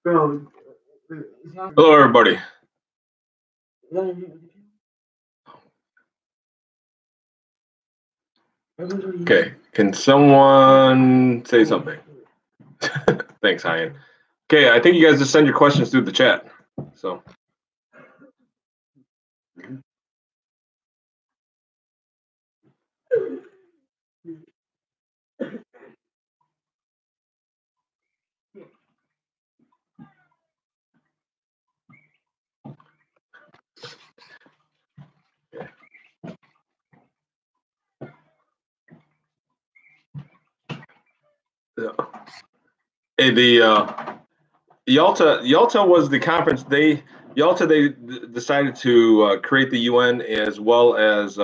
Hello, everybody. Okay, can someone say something? Thanks, Hyan. Okay, I think you guys just send your questions through the chat. So. Hey, the Yalta was the conference. They decided to create the UN, as well as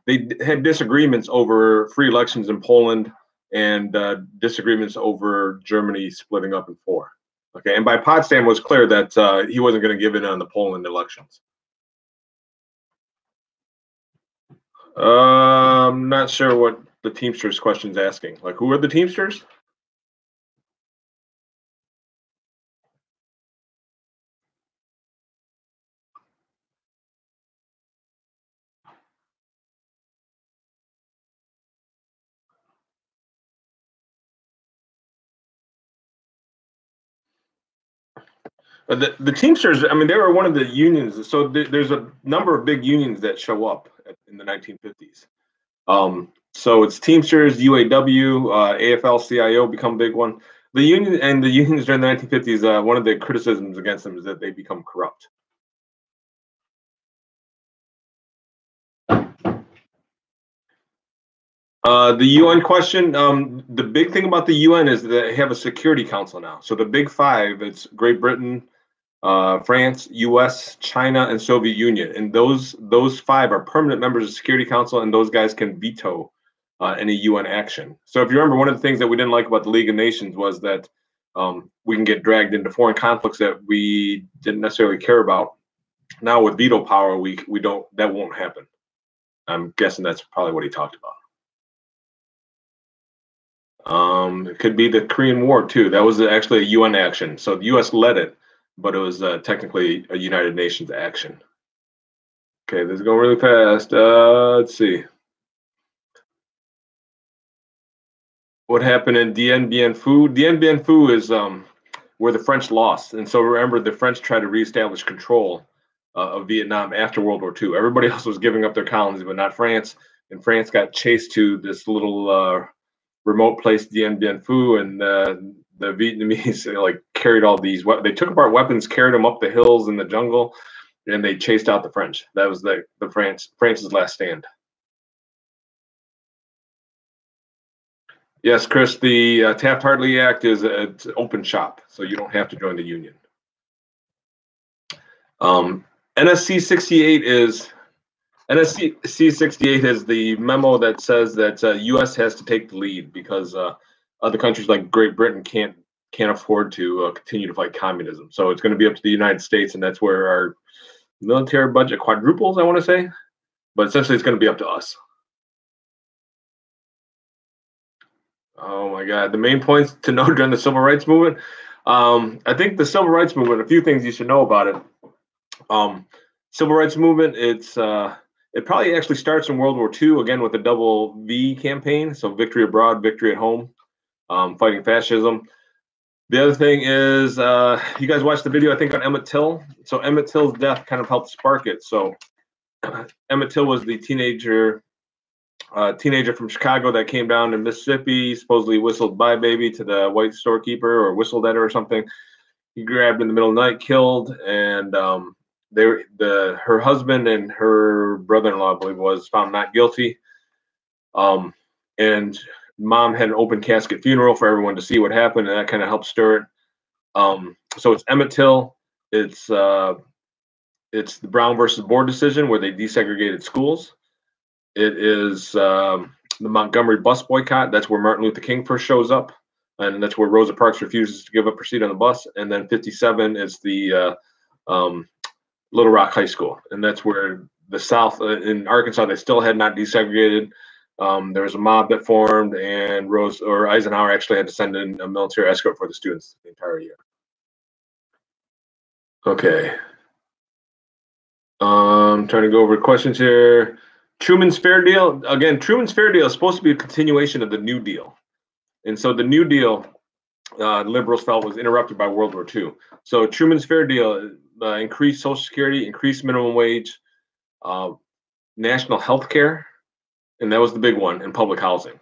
they had disagreements over free elections in Poland and disagreements over Germany splitting up in 4. Okay, and by Potsdam was clear that he wasn't going to give in on the Poland elections. I'm not sure what the Teamsters question is asking. Like, who are the Teamsters? The Teamsters, I mean, they were one of the unions. So there's a number of big unions that show up in the 1950s. So it's Teamsters, UAW, AFL-CIO become a big one. The unions during the 1950s, one of the criticisms against them is that they become corrupt. The UN question, the big thing about the UN is that they have a Security Council now. So the big 5, it's Great Britain, France, U.S., China, and Soviet Union. And those 5 are permanent members of the Security Council, and those guys can veto any UN action. So if you remember, one of the things that we didn't like about the League of Nations was that we can get dragged into foreign conflicts that we didn't necessarily care about. Now with veto power, we don't, that won't happen. I'm guessing that's probably what he talked about. It could be the Korean War too. That was actually a UN action. So the US led it, but it was technically a United Nations action. Okay, this is going really fast. Let's see. What happened in Dien Bien Phu? Dien Bien Phu is where the French lost. And so remember, the French tried to reestablish control of Vietnam after World War II. Everybody else was giving up their colonies, but not France. And France got chased to this little remote place, Dien Bien Phu, and the Vietnamese like carried all these. They took apart weapons, carried them up the hills in the jungle, and they chased out the French. That was France's last stand. Yes, Chris. The Taft-Hartley Act is it's open shop, so you don't have to join the union. NSC 68 is. NSC 68 is the memo that says that U.S. has to take the lead because other countries like Great Britain can't afford to continue to fight communism. So it's going to be up to the United States, and that's where our military budget quadruples, I want to say. But essentially, it's going to be up to us. Oh my God! The main points to know during the Civil Rights Movement. I think the Civil Rights Movement. A few things you should know about it. Civil Rights Movement. It probably actually starts in World War II, again with the double V campaign. So victory abroad, victory at home, fighting fascism. The other thing is, you guys watched the video, I think, on Emmett Till. So Emmett Till's death kind of helped spark it. So Emmett Till was the teenager from Chicago that came down to Mississippi, supposedly whistled "Bye Baby" to the white storekeeper, or whistled at her or something. He grabbed in the middle of the night, killed, and her husband and her brother-in-law, I believe, was found not guilty. And mom had an open casket funeral for everyone to see what happened, and that kind of helped stir it. So it's Emmett Till. It's the Brown versus Board decision where they desegregated schools. It is the Montgomery bus boycott. That's where Martin Luther King first shows up, and that's where Rosa Parks refuses to give up her seat on the bus. And then 57 is the Little Rock High School, and that's where the South in Arkansas, they still had not desegregated. There was a mob that formed, and Eisenhower actually had to send in a military escort for the students the entire year. Okay. Trying to go over questions here. Truman's Fair Deal. Again, Truman's Fair Deal is supposed to be a continuation of the New Deal. And so the New Deal, liberals felt, was interrupted by World War II. So Truman's Fair Deal increased Social Security, increased minimum wage, uh, national health care, and that was the big one, and public housing.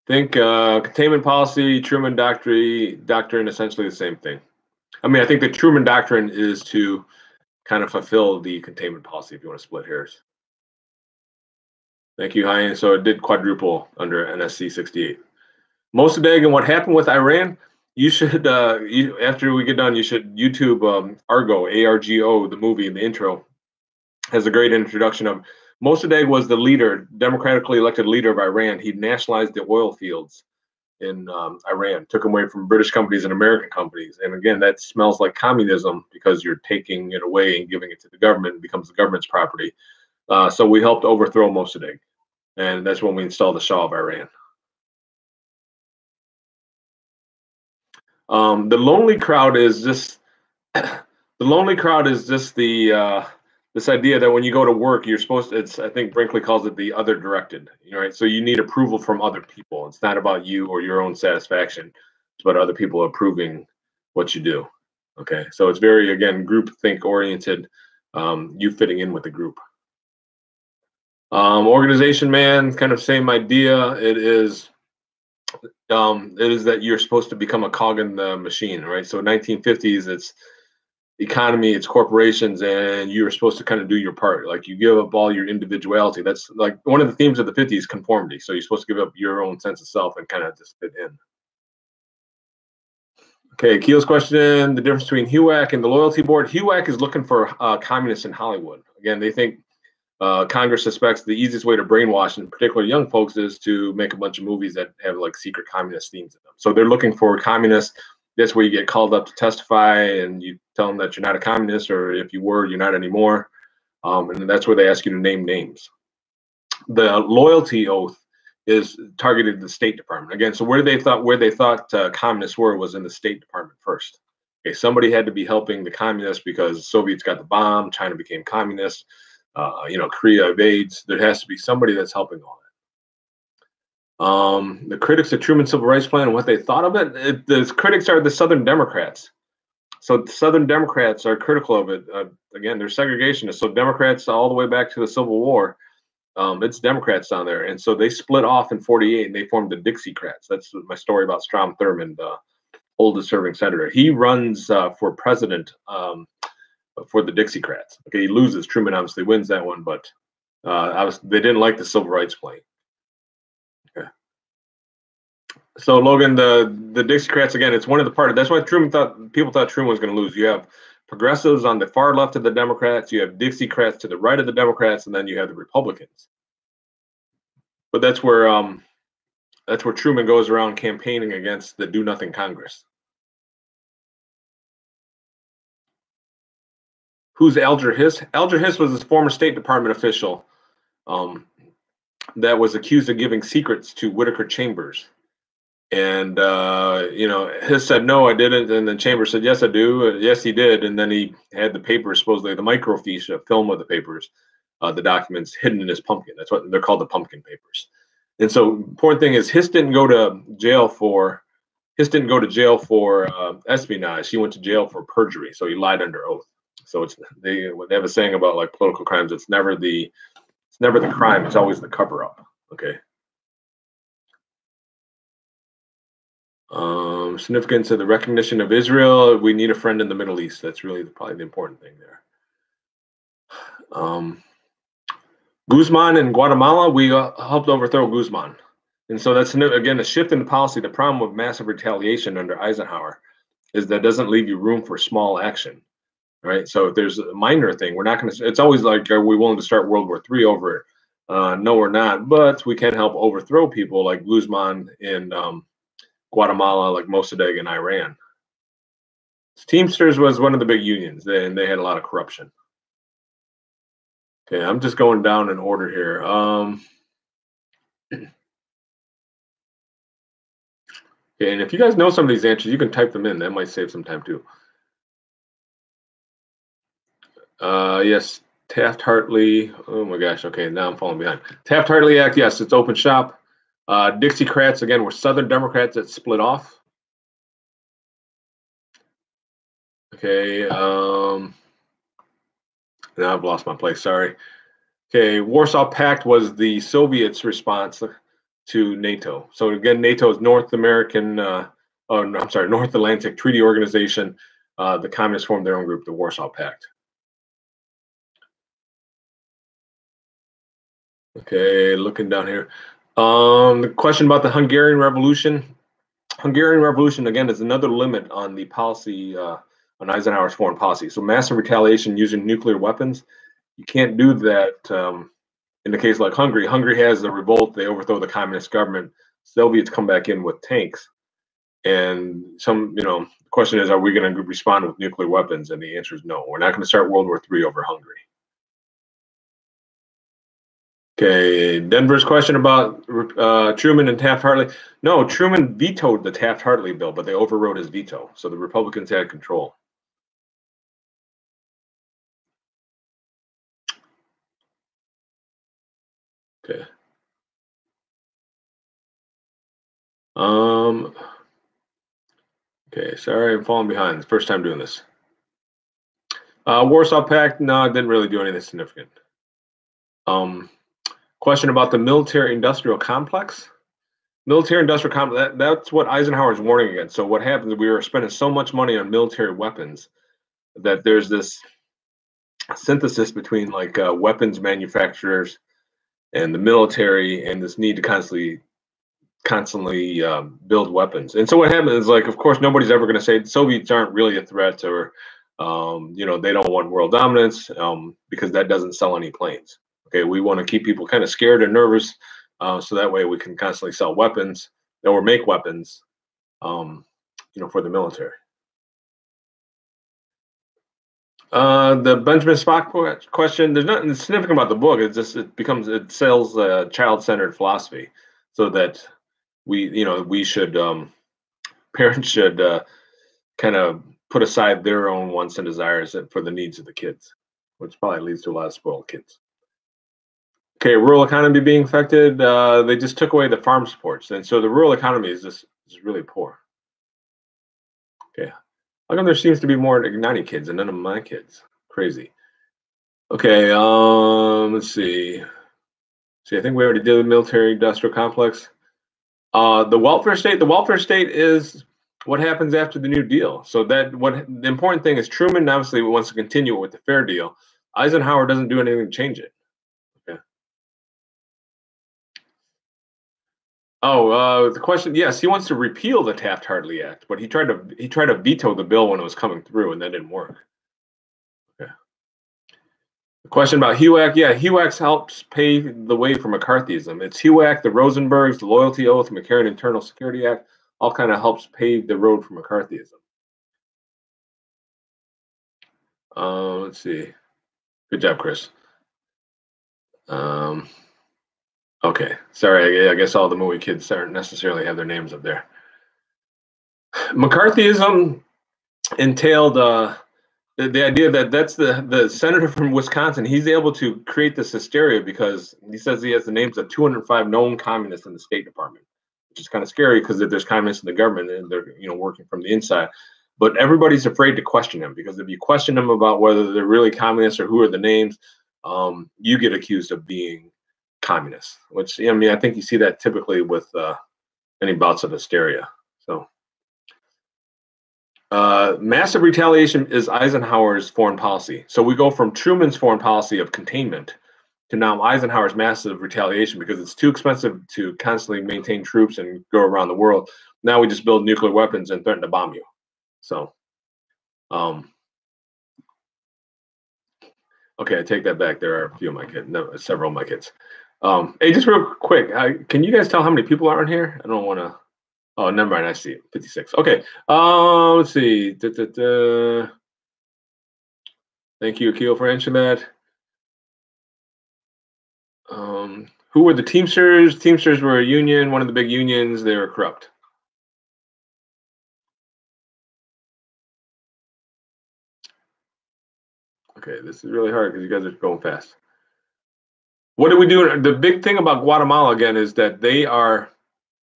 Think containment policy, Truman Doctrine, essentially the same thing. I mean, I think the Truman Doctrine is to kind of fulfill the containment policy, if you want to split hairs. Thank you, Hyan. So it did quadruple under NSC 68. Mossadegh and what happened with Iran, you should, after we get done, you should YouTube Argo, ARGO, the movie in the intro, has a great introduction of Mossadegh was the leader, democratically elected leader of Iran. He nationalized the oil fields in Iran, took them away from British companies and American companies. And again, that smells like communism because you're taking it away and giving it to the government. It becomes the government's property. So we helped overthrow Mossadegh. And that's when we installed the Shah of Iran. The lonely crowd is just the this idea that when you go to work, you're supposed to, I think Brinkley calls it the other directed, right? So you need approval from other people. It's not about you or your own satisfaction. It's about other people approving what you do. Okay. So it's very, again, group think oriented, you fitting in with the group. Organization man, kind of same idea. It is that you're supposed to become a cog in the machine, right? So 1950s, it's economy, it's corporations, and you're supposed to kind of do your part. Like you give up all your individuality. That's like one of the themes of the 50s, conformity. So you're supposed to give up your own sense of self and kind of just fit in. Okay, Keel's question, the difference between HUAC and the loyalty board. HUAC is looking for communists in Hollywood. Again, they think Congress suspects the easiest way to brainwash, in particular young folks, is to make a bunch of movies that have like secret communist themes in them. So they're looking for communists. That's where you get called up to testify and you tell them that you're not a communist, or if you were, you're not anymore. And that's where they ask you to name names. The loyalty oath is targeted the State Department. Again, so where they thought communists was in the State Department first. Okay, somebody had to be helping the communists because the Soviets got the bomb, China became communist, Korea invades. There has to be somebody that's helping all that. The critics of Truman's Civil Rights Plan and what they thought of it, the critics are the Southern Democrats. So the Southern Democrats are critical of it. Again, they're segregationists. So Democrats all the way back to the Civil War, it's Democrats down there. And so they split off in 48 and they formed the Dixiecrats. That's my story about Strom Thurmond, the oldest serving senator. He runs for president for the Dixiecrats. Okay, he loses. Truman obviously wins that one, but they didn't like the Civil Rights Plan. Okay. So Logan, the Dixiecrats, again, it's one of the parties. That's why people thought Truman was going to lose. You have progressives on the far left of the Democrats, you have Dixiecrats to the right of the Democrats, and then you have the Republicans. But that's where Truman goes around campaigning against the Do Nothing Congress. Who's Alger Hiss? Alger Hiss was a former State Department official that was accused of giving secrets to Whittaker Chambers. And, Hiss said, no, I didn't. And then Chambers said, yes, I do. Yes, he did. And then he had the papers, supposedly the microfiche, a film of the papers, the documents hidden in his pumpkin. That's what they're called, the pumpkin papers. And so important thing is Hiss didn't go to jail for espionage. He went to jail for perjury. So he lied under oath. So they have a saying about like political crimes. It's never the crime. It's always the cover up. Okay. Significance of the recognition of Israel. We need a friend in the Middle East. That's really probably the important thing there. Guzman in Guatemala, we helped overthrow Guzman. And so that's, again, a shift in the policy. The problem with massive retaliation under Eisenhower is that doesn't leave you room for small action, right? So if there's a minor thing, we're not going to, it's always like, are we willing to start World War III over it? No, we're not, but we can help overthrow people like Guzman in Guatemala, like Mossadegh in Iran. Teamsters was one of the big unions, and they had a lot of corruption. Okay, I'm just going down in order here. Okay, and if you guys know some of these answers, you can type them in. That might save some time too. Yes, Taft-Hartley. Oh my gosh. Okay, now I'm falling behind. Taft-Hartley Act. Yes, it's open shop. Dixiecrats again were Southern Democrats that split off. Okay. Now I've lost my place. Sorry. Okay, Warsaw Pact was the Soviets' response to NATO. So again, NATO is North American. Oh, no, I'm sorry, North Atlantic Treaty Organization. The communists formed their own group, the Warsaw Pact. Okay, looking down here. The question about the Hungarian Revolution. Hungarian Revolution, again, is another limit on the policy, on Eisenhower's foreign policy. So massive retaliation using nuclear weapons. You can't do that in the case like Hungary. Hungary has a revolt. They overthrow the communist government. Soviets come back in with tanks. And the question is, are we going to respond with nuclear weapons? And the answer is no. We're not going to start World War III over Hungary. Okay, Denver's question about Truman and Taft-Hartley. No, Truman vetoed the Taft-Hartley bill, but they overrode his veto, so the Republicans had control. Okay. Okay, sorry, I'm falling behind. It's the first time doing this. Warsaw Pact, no, it didn't really do anything significant. Question about the military-industrial complex. Military-industrial complex, that's what Eisenhower is warning against. So what happens, we were spending so much money on military weapons that there's this synthesis between like weapons manufacturers and the military, and this need to constantly build weapons. And so what happens is, like, of course, nobody's ever going to say the Soviets aren't really a threat, or they don't want world dominance, because that doesn't sell any planes. Okay, we want to keep people kind of scared and nervous, so that way we can constantly sell weapons or make weapons, for the military. The Benjamin Spock question, there's nothing significant about the book. It sells child-centered philosophy, so that we should parents should kind of put aside their own wants and desires for the needs of the kids, which probably leads to a lot of spoiled kids. Okay, rural economy being affected. They just took away the farm supports, and so the rural economy is really poor. Okay, how come there seems to be more Ignati kids and none of my kids? Crazy. Okay, let's see. See, I think we already did the military-industrial complex. The welfare state. The welfare state is what happens after the New Deal. So the important thing is Truman obviously wants to continue with the fair deal. Eisenhower doesn't do anything to change it. Okay. Oh, the question. Yes, he wants to repeal the Taft-Hartley Act, but he tried to veto the bill when it was coming through, and that didn't work. Okay. The question about HUAC. Yeah, HUAC helps pave the way for McCarthyism. It's HUAC, the Rosenbergs, the Loyalty Oath, McCarran Internal Security Act, all kind of helps pave the road for McCarthyism. Let's see. Good job, Chris. Okay, sorry. I guess all the movie kids don't necessarily have their names up there. McCarthyism entailed the idea that that's the senator from Wisconsin. He's able to create this hysteria because he says he has the names of 205 known communists in the State Department, which is kind of scary because there's communists in the government and they're working from the inside. But everybody's afraid to question them, because if you question them about whether they're really communists or who are the names, you get accused of being communists. Which, I think you see that typically with any bouts of hysteria. So. Massive retaliation is Eisenhower's foreign policy. So we go from Truman's foreign policy of containment to now Eisenhower's massive retaliation, because it's too expensive to constantly maintain troops and go around the world. Now we just build nuclear weapons and threaten to bomb you. So, okay, I take that back. There are a few of my kids, no, several of my kids. Hey, just real quick, can you guys tell how many people are in here? I don't want to. Oh, never mind. I see it. 56. Okay. Let's see. Thank you, Akil, for answering that. Who were the Teamsters? Teamsters were a union, one of the big unions. They were corrupt. Okay, this is really hard because you guys are going fast. What do we do? The big thing about Guatemala, again, is that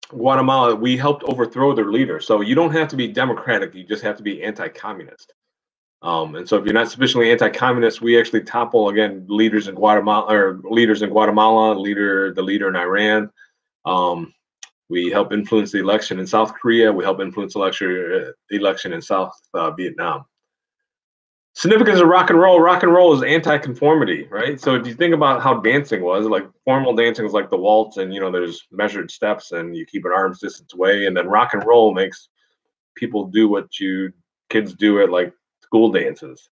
Guatemala, we helped overthrow their leader. So you don't have to be democratic, you just have to be anti-communist. And so if you're not sufficiently anti-communist, we actually topple, again, leaders in Guatemala, the leader in Iran. We help influence the election in South Korea. We help influence the election in South Vietnam. Significance of rock and roll is anti-conformity, right? So if you think about how dancing was, like formal dancing is like the waltz, and there's measured steps and you keep an arm's distance away, and then rock and roll makes people do what kids do at like school dances.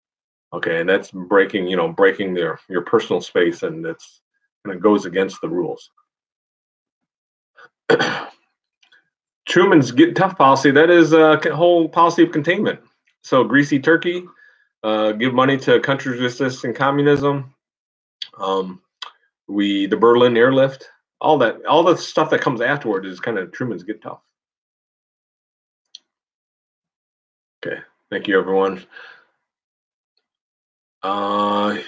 Okay, and that's breaking your personal space, and that's kind of goes against the rules. Truman's get tough policy, that is a whole policy of containment. So greasy turkey, give money to countries resisting communism. The Berlin airlift, all the stuff that comes afterward is kind of Truman's get tough. Okay, thank you, everyone. No,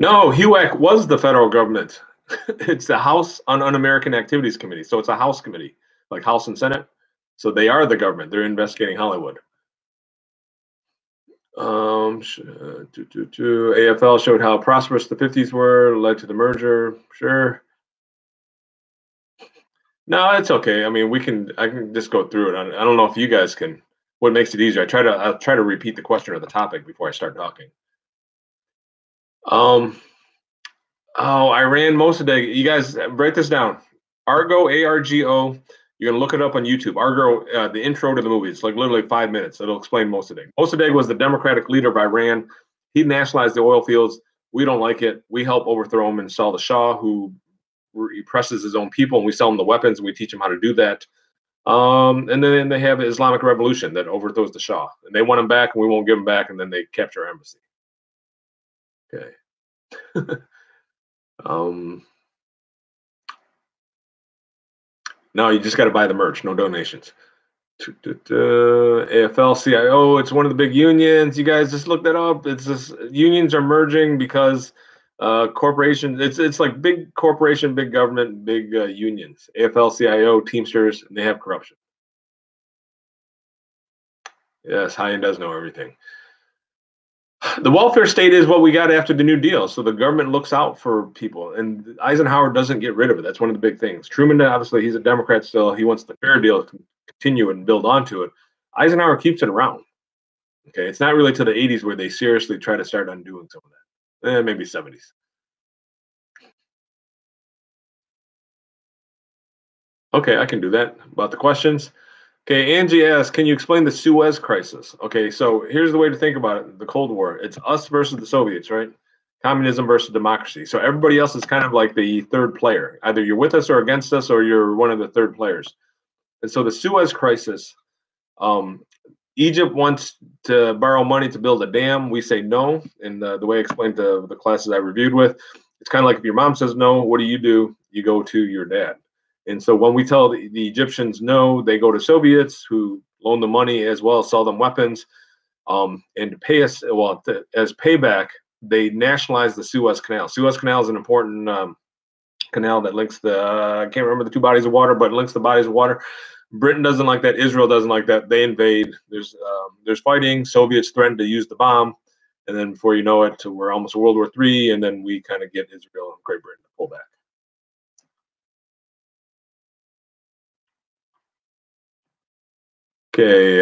HUAC was the federal government. It's the House on Un-American Activities Committee, so it's a House committee, like House and Senate. So they are the government. They're investigating Hollywood. AFL showed how prosperous the 50s were, led to the merger. Sure. No, it's okay. I mean, I can just go through it. I don't know if you guys can. What makes it easier? I'll try to repeat the question or the topic before I start talking. Iran Mossadegh. You guys write this down. Argo, ARGO. You're gonna look it up on YouTube. Argo, the intro to the movie. It's like literally 5 minutes. It'll explain Mossadegh. Mossadegh was the democratic leader of Iran. He nationalized the oil fields. We don't like it. We help overthrow him and install the Shah, who represses his own people, and we sell them the weapons and we teach them how to do that. And then they have the Islamic Revolution that overthrows the Shah, and they want him back, and we won't give him back, and then they capture our embassy. Okay. No, you just got to buy the merch. No donations. AFL-CIO. It's one of the big unions. You guys just look that up. It's just unions are merging because corporations. It's like big corporation, big government, big unions. AFL-CIO, Teamsters, and they have corruption. Yes, high-end does know everything. The welfare state is what we got after the New Deal. So the government looks out for people, and Eisenhower doesn't get rid of it. That's one of the big things. Truman, obviously, he's a Democrat still. He wants the fair deal to continue and build onto it. Eisenhower keeps it around. Okay, it's not really to the 80s where they seriously try to start undoing some of that. Maybe 70s. Okay, I can do that. About the questions. Okay, Angie asks, can you explain the Suez Crisis? Okay, so here's the way to think about it. The Cold War, it's us versus the Soviets, right? Communism versus democracy. So everybody else is kind of like the third player. Either you're with us or against us, or you're one of the third players. And so the Suez Crisis, Egypt wants to borrow money to build a dam. We say no. And the way I explained to the classes I reviewed with, it's kind of like if your mom says no, what do? You go to your dad. And so when we tell the Egyptians no, they go to Soviets who loan them money as well as sell them weapons. And to pay us, as payback, they nationalize the Suez Canal. Suez Canal is an important canal that links I can't remember the two bodies of water, but it links the bodies of water. Britain doesn't like that. Israel doesn't like that. They invade. There's fighting. Soviets threaten to use the bomb. And then before you know it, we're almost World War III. And then we kind of get Israel and Great Britain to pull back. Okay.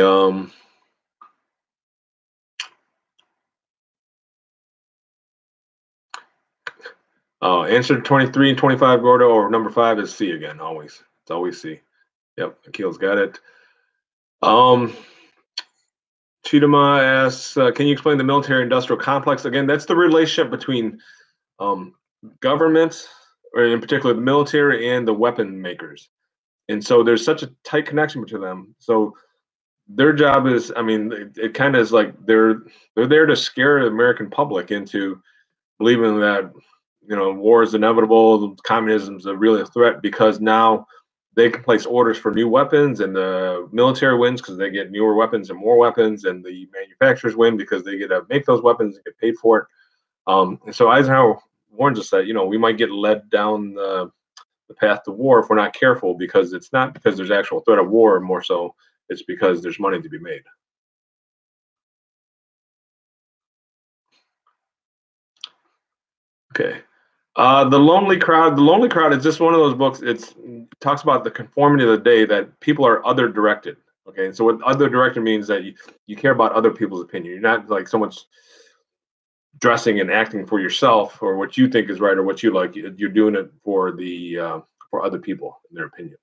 Answer 23 and 25, Gordo, or number 5 is C again, always. It's always C. Yep, Akil's got it. Chidama asks, can you explain the military-industrial complex? Again, that's the relationship between governments, or in particular the military, and the weapon makers. And so there's such a tight connection between them. So their job is, I mean, it kind of is like they're there to scare the American public into believing that war is inevitable, communism is really a threat, because now they can place orders for new weapons, and the military wins because they get newer weapons and more weapons, and the manufacturers win because they get to make those weapons and get paid for it. And so Eisenhower warns us that we might get led down the path to war if we're not careful, because it's not because there's actual threat of war, more so it's because there's money to be made. Okay. The Lonely Crowd. The Lonely Crowd is just one of those books. It talks about the conformity of the day, that people are other directed. Okay. So what other directed means that you care about other people's opinion. You're not like so much dressing and acting for yourself or what you think is right or what you like. You're doing it for for other people and their opinion.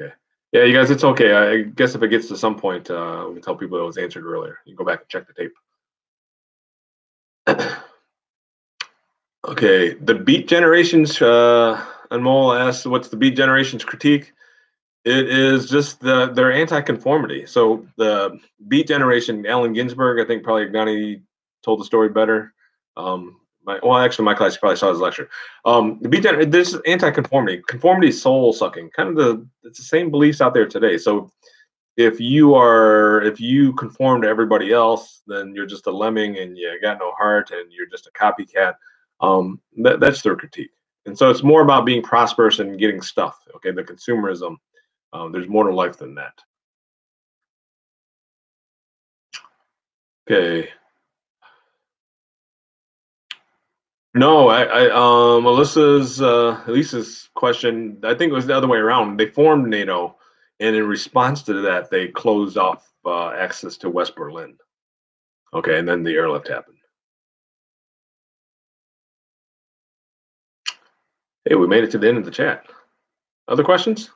Okay. Yeah, you guys, it's okay. I guess if it gets to some point, we can tell people it was answered earlier. You can go back and check the tape. Okay, the Beat Generation's Anmol asks, "What's the Beat Generation's critique?" It is just their anti-conformity. So the Beat Generation, Allen Ginsberg, I think probably Ignani told the story better. Actually, my class probably saw his lecture. The Beat Generation, this is anti-conformity. Conformity is soul sucking. It's the same beliefs out there today. So if you conform to everybody else, then you're just a lemming and you got no heart and you're just a copycat. That's their critique. And so it's more about being prosperous and getting stuff. Okay, the consumerism. There's more to life than that. Okay. No, Elisa's question, I think it was the other way around. They formed NATO, and in response to that, they closed off access to West Berlin. Okay, and then the airlift happened. Hey, we made it to the end of the chat. Other questions?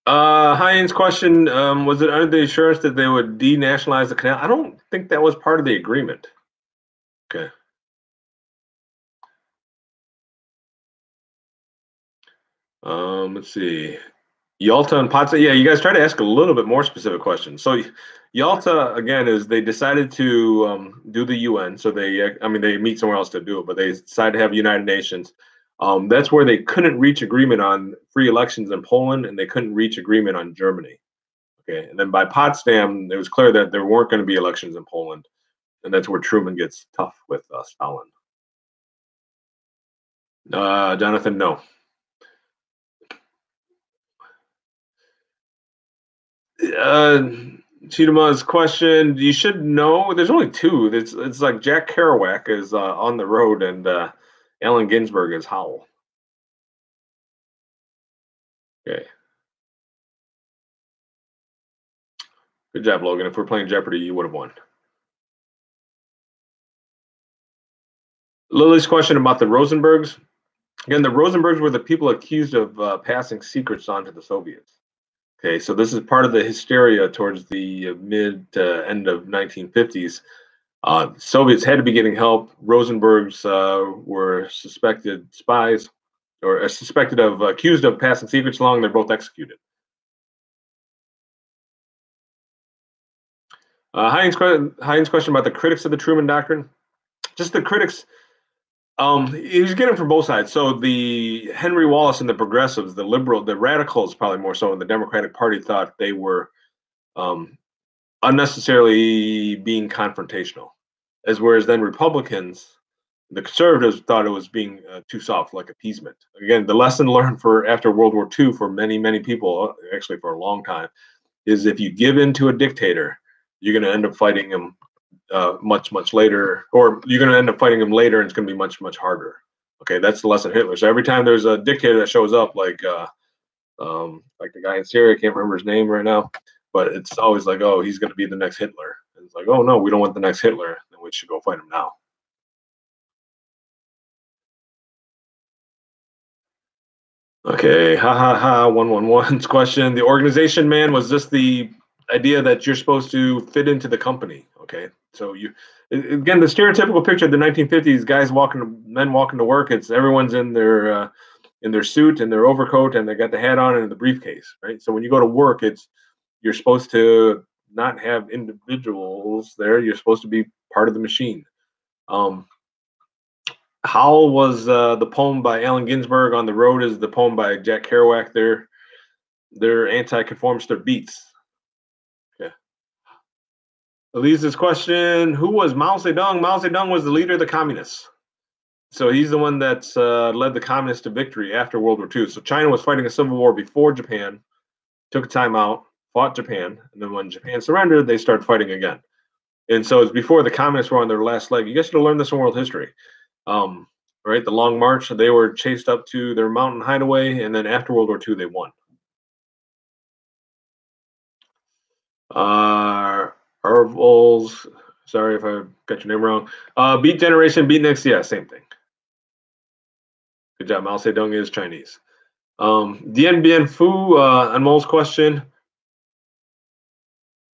Heinz question, was it under the assurance that they would denationalize the canal? I don't think that was part of the agreement. Okay. Let's see. Yalta and Potsdam. Yeah, you guys try to ask a little bit more specific questions. So Yalta, again, is they decided to do the UN. So they meet somewhere else to do it, but they decided to have United Nations. That's where they couldn't reach agreement on free elections in Poland, and they couldn't reach agreement on Germany. Okay, and then by Potsdam, it was clear that there weren't going to be elections in Poland, and that's where Truman gets tough with Stalin. Jonathan, no. Cheetahma's question, you should know. There's only two. It's like Jack Kerouac is On the Road, and Allen Ginsberg is Howl. Okay. Good job, Logan. If we're playing Jeopardy, you would have won. Lily's question about the Rosenbergs. Again, the Rosenbergs were the people accused of passing secrets on to the Soviets. Okay, so this is part of the hysteria towards the mid to end of 1950s. Soviets had to be getting help. Rosenbergs were suspected spies, or accused of passing secrets along. They're both executed. Heinz question about the critics of the Truman Doctrine. Just the critics. He was getting from both sides. So the Henry Wallace and the progressives, the radicals, probably more so in the Democratic Party, thought they were unnecessarily being confrontational, whereas then Republicans, the conservatives, thought it was being too soft, like appeasement. Again, the lesson learned after World War II for many people, actually for a long time, is if you give in to a dictator, you're going to end up fighting him much later, or you're going to end up fighting him later, and it's going to be much harder. Okay, that's the lesson of Hitler. So every time there's a dictator that shows up, like the guy in Syria, I can't remember his name right now, but it's always like, oh, he's going to be the next Hitler. And it's like, oh no, we don't want the next Hitler, then we should go fight him now. Okay, 111's question. The organization man, was this the idea that you're supposed to fit into the company? Okay, so again, the stereotypical picture of the 1950s, men walking to work, it's everyone's in their in their suit and their overcoat, and they got the hat on and the briefcase, right? So when you go to work, you're supposed to not have individuals there. You're supposed to be part of the machine. Howl was the poem by Allen Ginsberg. On the Road is the poem by Jack Kerouac. They're anti-conformist, they're beats. Okay. Elise's question: who was Mao Zedong? Mao Zedong was the leader of the communists. So he's the one that's led the communists to victory after World War II. So China was fighting a civil war before Japan, took a time out, fought Japan, and then when Japan surrendered, they started fighting again. And so it's before the communists were on their last leg. You guys should have learned this in world history. Right, the Long March, they were chased up to their mountain hideaway, and then after World War II, they won. Arvels, sorry if I got your name wrong. Beat Generation, Beatniks, yeah, same thing. Good job. Mao Zedong is Chinese. Dien Bien Phu, Anmol's question.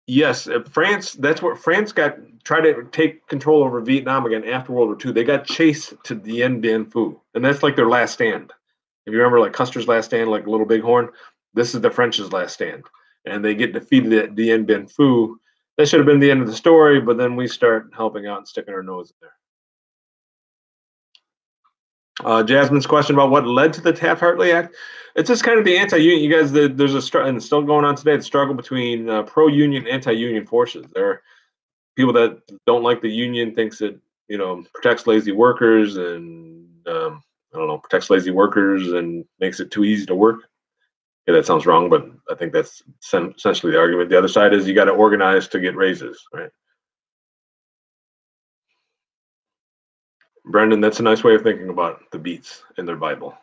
Yes, France, that's what France tried to take control over Vietnam again after World War II. They got chased to Dien Bien Phu, and that's like their last stand. If you remember, like Custer's last stand, like Little Bighorn, this is the French's last stand. And they get defeated at Dien Bien Phu. That should have been the end of the story, but then we start helping out and sticking our nose in there. Jasmine's question about what led to the Taft-Hartley Act. It's just kind of the anti-union. You guys, there's a struggle, and it's still going on today, the struggle between pro-union and anti-union forces. There are people that don't like the union, thinks it, protects lazy workers and, protects lazy workers and makes it too easy to work. Yeah, that sounds wrong, but I think that's essentially the argument. The other side is you got to organize to get raises, right? Brendan, that's a nice way of thinking about the beats in their Bible.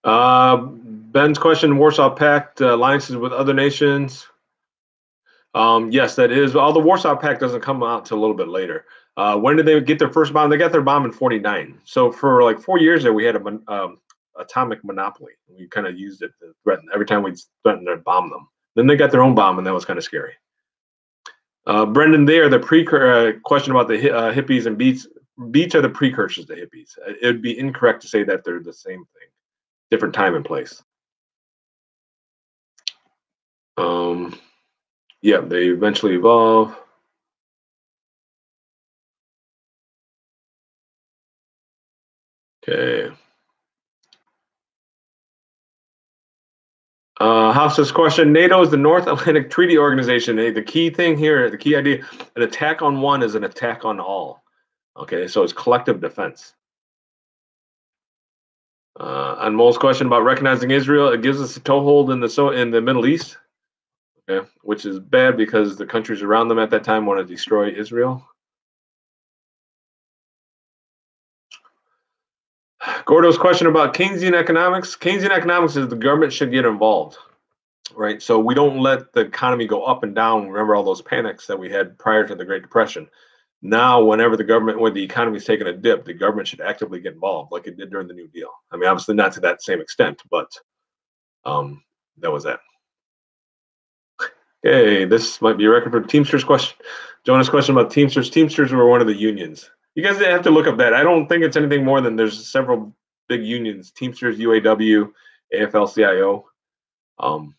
Ben's question: Warsaw Pact alliances with other nations. Yes, that is. All the Warsaw Pact doesn't come out till a little bit later. When did they get their first bomb? They got their bomb in '49. So for like 4 years there, we had an atomic monopoly. We kind of used it to threaten every time we threatened to bomb them. Then they got their own bomb, and that was kind of scary. Brendan, there, the question about the hippies and beats. Beats are the precursors to hippies. It would be incorrect to say that they're the same thing, different time and place. Yeah, they eventually evolve. Okay. House's question: NATO is the North Atlantic Treaty Organization. The key thing here, the key idea, an attack on one is an attack on all. Okay, so it's collective defense. On Mole's question about recognizing Israel, it gives us a toehold in the Middle East, okay, which is bad because the countries around them at that time want to destroy Israel. Gordo's question about Keynesian economics. Keynesian economics is the government should get involved, right? So we don't let the economy go up and down. Remember all those panics that we had prior to the Great Depression. Now, when the economy is taking a dip, the government should actively get involved, like it did during the New Deal. I mean, obviously not to that same extent, but that was that. Okay, this might be a record for Teamsters question. Jonah's question about Teamsters. Teamsters were one of the unions. You guys have to look up that. I don't think it's anything more than there's several big unions: Teamsters, UAW, AFL-CIO. And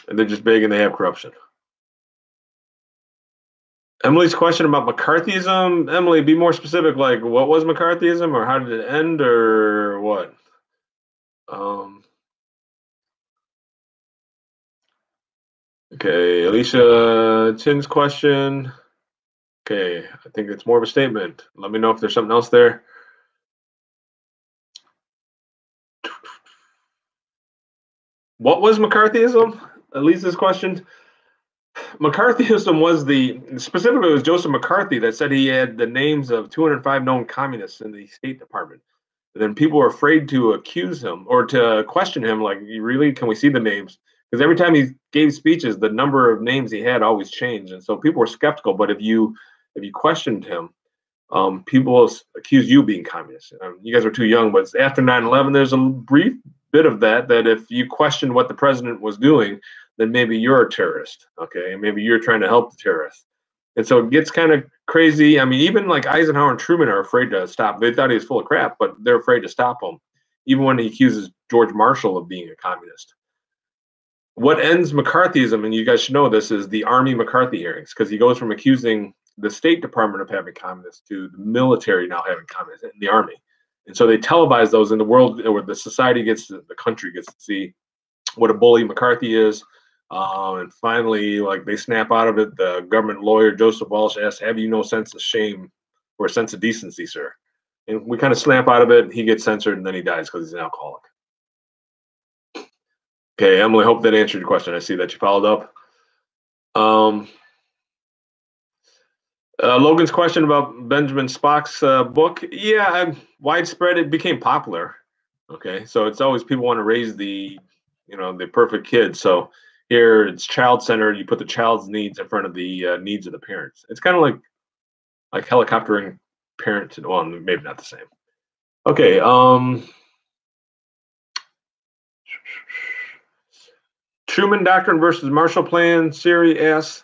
they're just big and they have corruption. Emily's question about McCarthyism. Emily, be more specific. Like, what was McCarthyism, or how did it end, or what? Okay, Alicia Chin's question. Okay, I think it's more of a statement. Let me know if there's something else there. What was McCarthyism? Elisa's question. McCarthyism was specifically it was Joseph McCarthy that said he had the names of 205 known communists in the State Department. And then people were afraid to accuse him or to question him, like, really, can we see the names? Because every time he gave speeches, the number of names he had always changed. And so people were skeptical. But if you questioned him, people accused you of being communist. You guys are too young, but after 9/11, there's a brief bit of that if you questioned what the president was doing, then maybe you're a terrorist, okay? And maybe you're trying to help the terrorists. And so it gets kind of crazy. I mean, even like Eisenhower and Truman are afraid to stop. They thought he was full of crap, but they're afraid to stop him, even when he accuses George Marshall of being a communist. What ends McCarthyism, and you guys should know this, is the Army McCarthy hearings, because he goes from accusing the State Department of having communists to the military now having communists in the Army. And so they televise those in the world, where the society gets to, the country gets to see what a bully McCarthy is. And finally, like, they snap out of it. The government lawyer, Joseph Walsh, asks, "Have you no sense of shame or a sense of decency, sir?" And we kind of snap out of it. He gets censored, and then he dies because he's an alcoholic. Okay, Emily, hope that answered your question. I see that you followed up. Logan's question about Benjamin Spock's book. Yeah, widespread. It became popular. Okay, so it's always people want to raise the, the perfect kid. So here it's child-centered. You put the child's needs in front of the needs of the parents. It's kind of like helicoptering parents. Well, maybe not the same. Okay. Truman Doctrine versus Marshall Plan. Siri asks,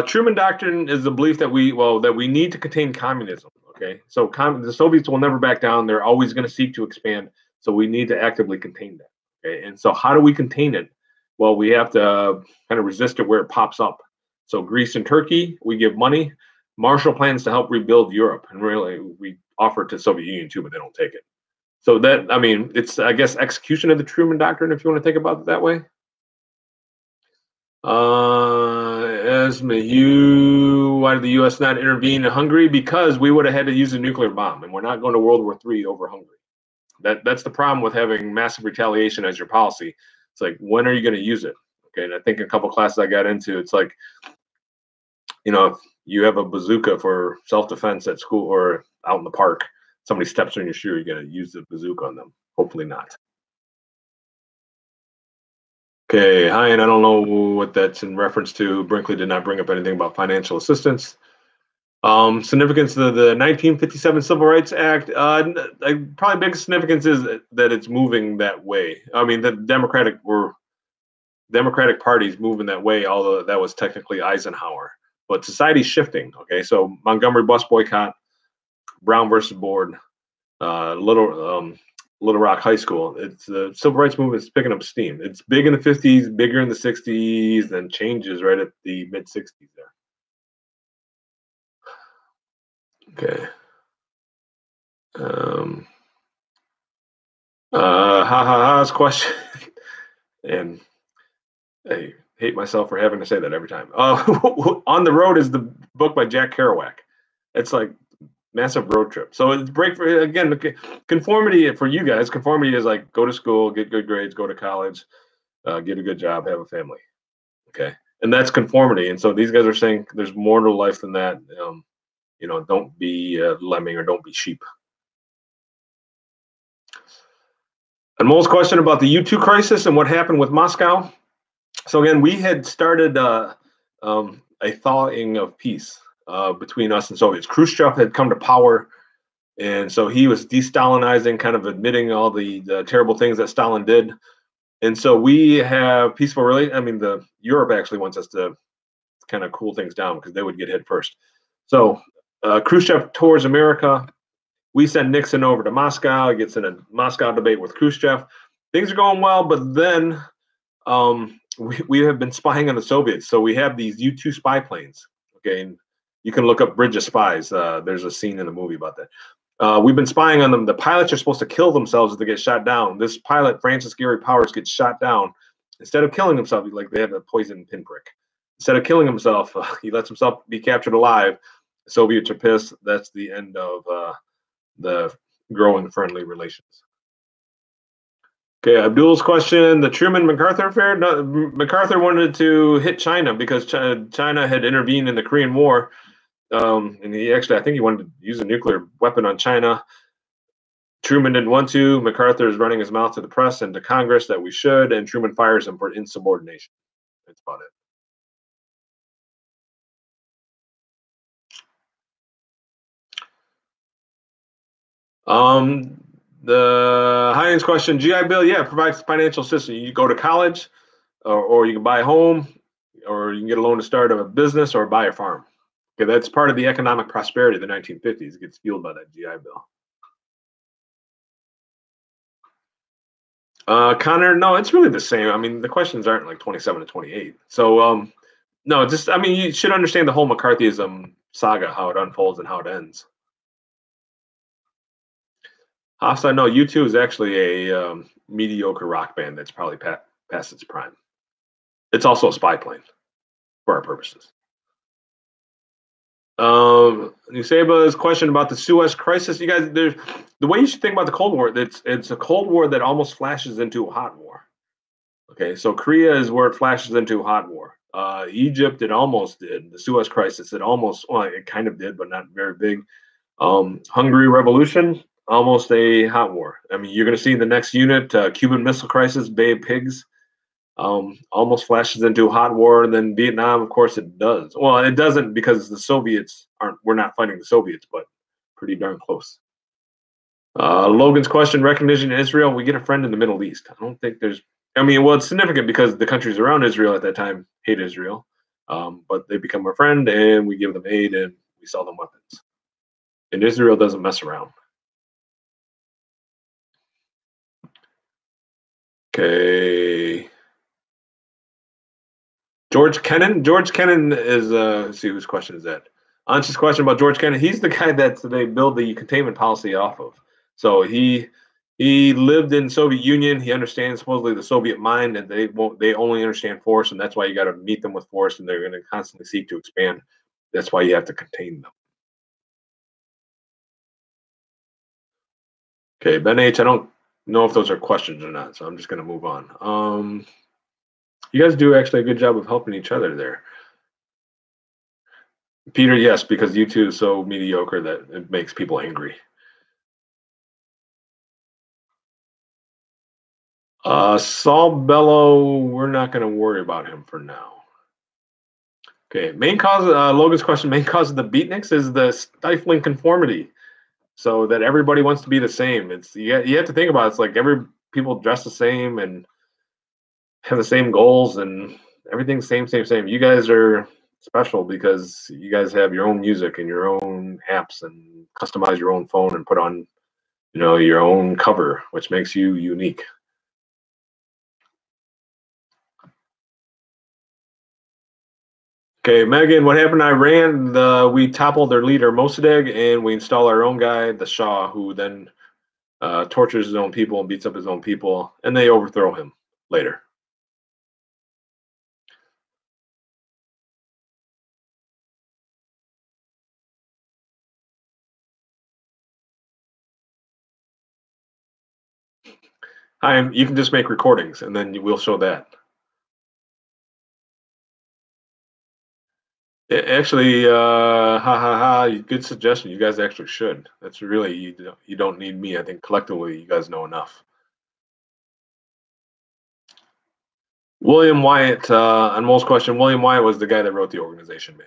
Truman Doctrine is the belief that we need to contain communism. Okay, so the Soviets will never back down. They're always going to seek to expand. So we need to actively contain that. Okay, and so how do we contain it? Well, we have to kind of resist it where it pops up. So Greece and Turkey, we give money. Marshall plans to help rebuild Europe, and really we offer it to the Soviet Union too, but they don't take it. So that, I mean, it's, I guess, execution of the Truman Doctrine, if you want to think about it that way. Esma, why did the U.S. not intervene in Hungary? Because we would have had to use a nuclear bomb, and we're not going to World War III over Hungary. That's the problem with having massive retaliation as your policy. It's like, when are you going to use it? Okay, and I think a couple classes I got into, it's like, if you have a bazooka for self-defense at school or out in the park, somebody steps on your shoe, you're going to use the bazooka on them. Hopefully not. Okay, hi, and I don't know what that's in reference to. Brinkley did not bring up anything about financial assistance. Significance of the 1957 Civil Rights Act. Probably biggest significance is that it's moving that way. I mean, the Democratic Party's moving that way, although that was technically Eisenhower. But society's shifting. Okay, so Montgomery bus boycott, Brown versus Board, Little Rock High School. It's the civil rights movement is picking up steam. It's big in the 50s, bigger in the 60s, then changes right at the mid 60s there. Okay. Ha's question. And I hate myself for having to say that every time. On the Road is the book by Jack Kerouac. It's like massive road trip. So it's conformity for you guys. Conformity is like, go to school, get good grades, go to college, get a good job, have a family. Okay, and that's conformity. And so these guys are saying there's more to life than that. Don't be lemming or don't be sheep. And Mole's question about the U-2 crisis and what happened with Moscow. So again, we had started a thawing of peace between us and Soviets. Khrushchev had come to power, and so he was de-Stalinizing, kind of admitting all the terrible things that Stalin did. And so we have peaceful relations. I mean, Europe actually wants us to kind of cool things down because they would get hit first. So Khrushchev tours America. We send Nixon over to Moscow. He gets in a Moscow debate with Khrushchev. Things are going well, but then we have been spying on the Soviets. So we have these U-2 spy planes. Okay, and you can look up Bridge of Spies. There's a scene in the movie about that. We've been spying on them. The pilots are supposed to kill themselves if they get shot down. This pilot, Francis Gary Powers, gets shot down. Instead of killing himself, like they have a poison pinprick. Instead of killing himself, he lets himself be captured alive. The Soviets are pissed. That's the end of the growing friendly relations. Okay, Abdul's question, the Truman-MacArthur affair. No, MacArthur wanted to hit China because China had intervened in the Korean War. And I think he wanted to use a nuclear weapon on China. Truman didn't want to. MacArthur is running his mouth to the press and to Congress that we should, and Truman fires him for insubordination. That's about it. The Heinz question, GI Bill, yeah, provides financial assistance. You go to college, or you can buy a home, or you can get a loan to start a business or buy a farm. Okay, that's part of the economic prosperity of the 1950s. It gets fueled by that GI Bill. Connor, no, it's really the same. I mean, the questions aren't like 27 to 28. So, no, just, I mean, you should understand the whole McCarthyism saga, how it unfolds and how it ends. Hostile, no, U2 is actually a mediocre rock band that's probably past its prime. It's also a spy plane for our purposes. Nuseba's question about the Suez Crisis. You guys, there's the way you should think about the Cold War. It's a Cold War that almost flashes into a hot war. Okay, so Korea is where it flashes into a hot war. Egypt, it almost did. The Suez Crisis, it almost, well, it kind of did, but not very big. Hungary Revolution, almost a hot war. I mean, you're going to see the next unit, Cuban Missile Crisis, Bay of Pigs, almost flashes into a hot war. And then Vietnam, of course, it does. Well, it doesn't because the Soviets aren't. We're not fighting the Soviets, but pretty darn close. Logan's question: recognition in Israel. We get a friend in the Middle East. I don't think there's. I mean, well, it's significant because the countries around Israel at that time hate Israel, but they become our friend, and we give them aid and we sell them weapons. And Israel doesn't mess around. Okay. George Kennan. George Kennan is let's see whose question is that. Ansh's question about George Kennan. He's the guy that they build the containment policy off of. So he lived in Soviet Union. He understands supposedly the Soviet mind, and they only understand force, and that's why you got to meet them with force, and they're going to constantly seek to expand. That's why you have to contain them. Okay, Ben H. I don't know if those are questions or not, so I'm just going to move on. You guys do actually a good job of helping each other there. Peter, yes, because U2 is so mediocre that it makes people angry. Saul Bellow, we're not going to worry about him for now. Okay, main cause, Logan's question, main cause of the beatniks is the stifling conformity. So that everybody wants to be the same. It's you have to think about it. It's like people dress the same and have the same goals and everything's same. You guys are special because you guys have your own music and your own apps and customize your own phone and put on, your own cover, which makes you unique. Okay, Megan, what happened in Iran? We toppled their leader, Mossadegh, and we install our own guy, the Shah, who then tortures his own people and beats up his own people, and they overthrow him later. You can just make recordings, and then we'll show that. Actually, good suggestion. You guys actually should. That's really you don't need me. I think collectively you guys know enough. William Wyatt, on Mole's question, William Wyatt was the guy that wrote the Organization Man.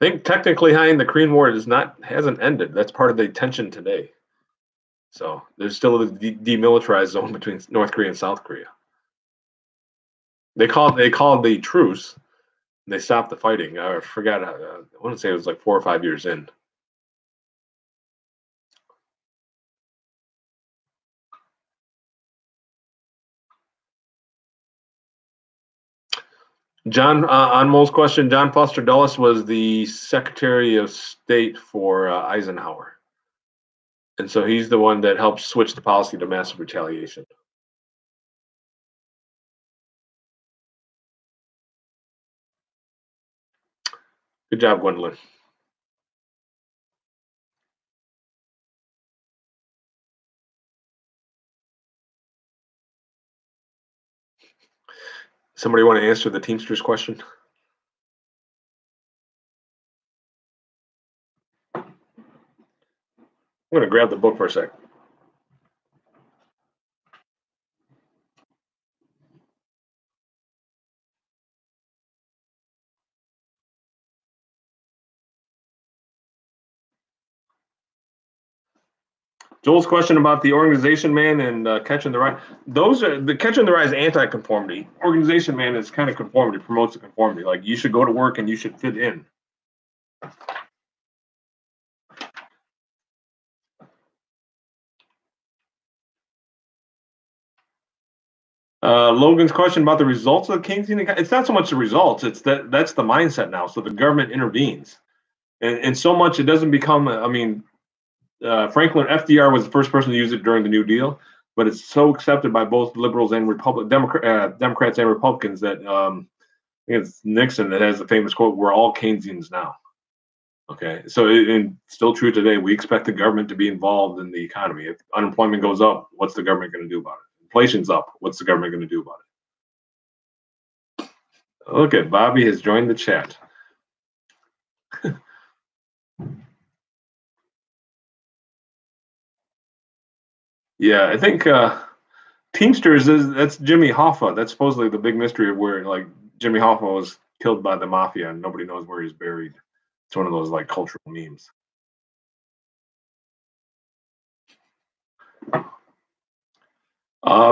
I think technically, the Korean War hasn't ended. That's part of the tension today. So there's still a demilitarized zone between North Korea and South Korea. They called the truce. And they stopped the fighting. I forgot. I want to say it was like 4 or 5 years in. John, on Mole's question, John Foster Dulles was the Secretary of State for Eisenhower. And so he's the one that helped switch the policy to massive retaliation. Good job, Gwendolyn. Somebody want to answer the Teamsters question? I'm going to grab the book for a sec. Joel's question about the Organization Man and Catching the Rye. Those are the Catching the Rye is anti-conformity. Organization Man is kind of conformity, promotes the conformity. Like you should go to work and you should fit in. Logan's question about the results of the Keynesian. It's not so much the results; it's that's the mindset now. So the government intervenes, and so much it doesn't become. I mean, Franklin FDR was the first person to use it during the New Deal, but it's so accepted by both liberals and Democrats and Republicans that I think it's Nixon that has the famous quote, "We're all Keynesians now." Okay, so it's still true today. We expect the government to be involved in the economy. If unemployment goes up, what's the government going to do about it? Inflation's up. What's the government going to do about it? Okay, Bobby has joined the chat. Yeah, I think Teamsters that's Jimmy Hoffa. That's supposedly the big mystery of where like Jimmy Hoffa was killed by the mafia and nobody knows where he's buried. It's one of those like cultural memes.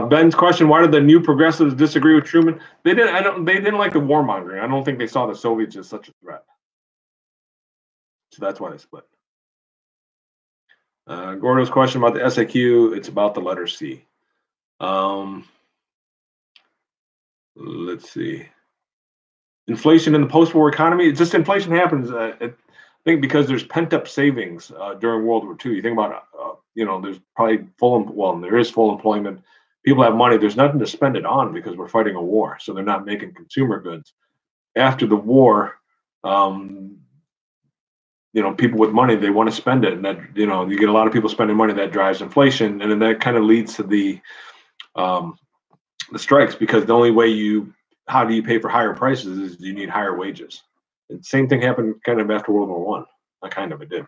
Ben's question: why did the New Progressives disagree with Truman? They didn't. They didn't like the warmongering. I don't think they saw the Soviets as such a threat. So that's why they split. Gordo's question about the SAQ. It's about the letter C. Let's see. Inflation in the post-war economy. It's just inflation happens. I think because there's pent-up savings during World War II. You think about, there's probably there is full employment. People have money. There's nothing to spend it on because we're fighting a war. So they're not making consumer goods. After the war, people with money, they want to spend it. And that, you get a lot of people spending money that drives inflation. And then that kind of leads to the strikes because the only way how do you pay for higher prices is you need higher wages. And same thing happened kind of after World War One. It did.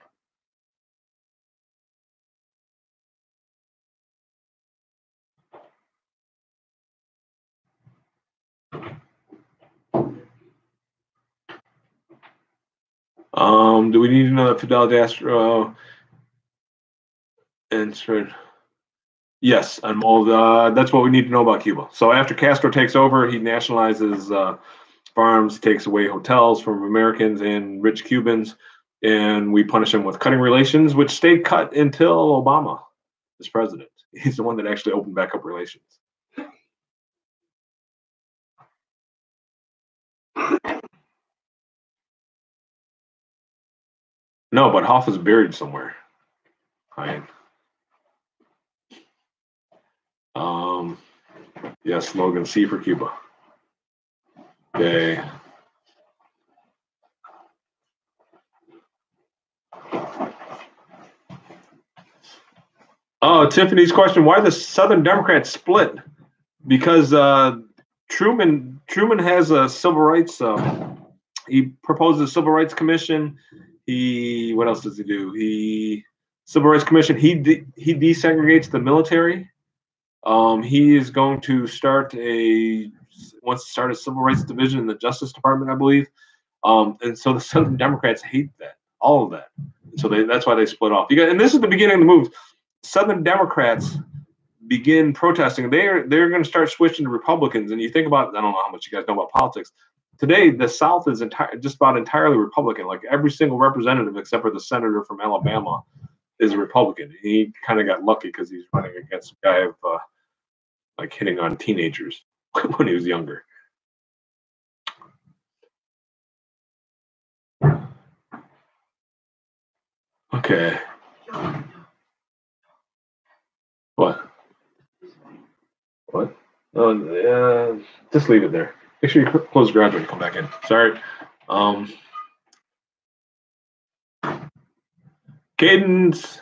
Do we need to know that Fidel Castro answered? Yes, and that's what we need to know about Cuba. So after Castro takes over, he nationalizes farms, takes away hotels from Americans and rich Cubans, and we punish him with cutting relations, which stayed cut until Obama is president. He's the one that actually opened back up relations. No, but Hoff is buried somewhere. Yes, Logan, C for Cuba. Okay. Oh, Tiffany's question: why the Southern Democrats split? Because Truman has a civil rights. He proposed a civil rights commission. What else does he do? Civil rights commission. He desegregates the military. He is going to wants to start a civil rights division in the Justice Department, I believe. And so the Southern Democrats hate that, all of that. So that's why they split off. And this is the beginning of the move. Southern Democrats begin protesting. They're going to start switching to Republicans. And you think about, I don't know how much you guys know about politics. Today, the South is just about entirely Republican. Like every single representative, except for the senator from Alabama, is a Republican. He kind of got lucky because he's running against a guy of like hitting on teenagers when he was younger. Okay. What? Just leave it there. Make sure you close the garage when you come back in. Sorry. Cadence.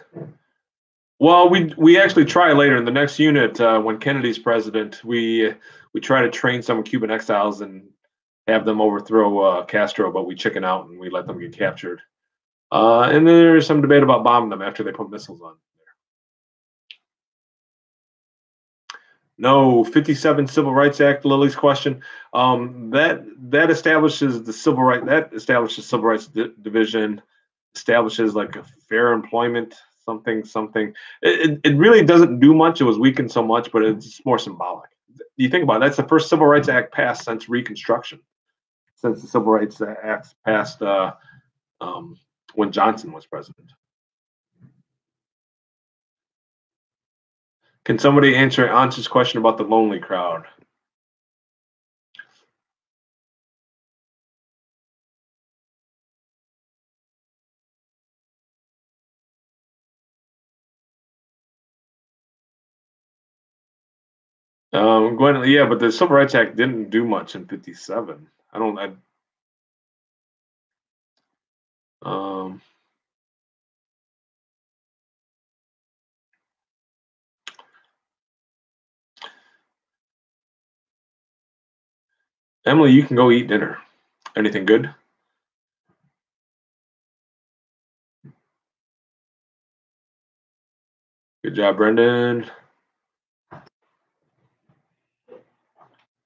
Well, we actually try later in the next unit when Kennedy's president. We try to train some Cuban exiles and have them overthrow Castro, but we chicken out and we let them get captured. And then there's some debate about bombing them after they put missiles on. No, 57 Civil Rights Act, Lily's question. That establishes the civil right. That establishes civil rights division, establishes like a fair employment something. It really doesn't do much. It was weakened so much, but it's more symbolic. You think about it, that's the first Civil Rights Act passed since Reconstruction, since the Civil Rights Act passed when Johnson was president. Can somebody answer Ansh's question about the lonely crowd? Gwen, yeah, but the Civil Rights Act didn't do much in '57. Emily, you can go eat dinner. Anything good? Good job, Brendan.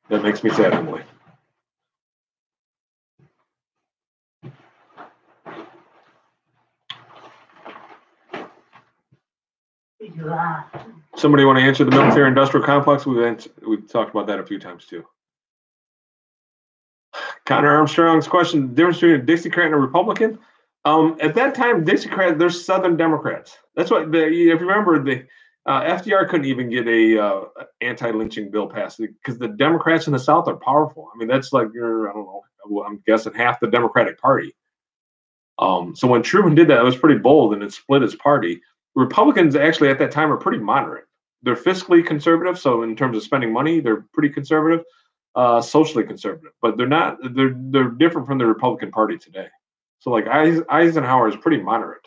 That makes me sad, Emily. Somebody want to answer the military-industrial complex? We've talked about that a few times too. Connor Armstrong's question: the difference between a Dixiecrat and a Republican? At that time, Dixiecrats, they're Southern Democrats. That's what if you remember, the FDR couldn't even get a anti-lynching bill passed because the Democrats in the South are powerful. I mean, that's like I don't know. I'm guessing half the Democratic Party. So when Truman did that, it was pretty bold, and it split his party. Republicans actually at that time are pretty moderate. They're fiscally conservative, so in terms of spending money, they're pretty conservative, socially conservative, but they're not. They're different from the Republican Party today. So like Eisenhower is pretty moderate.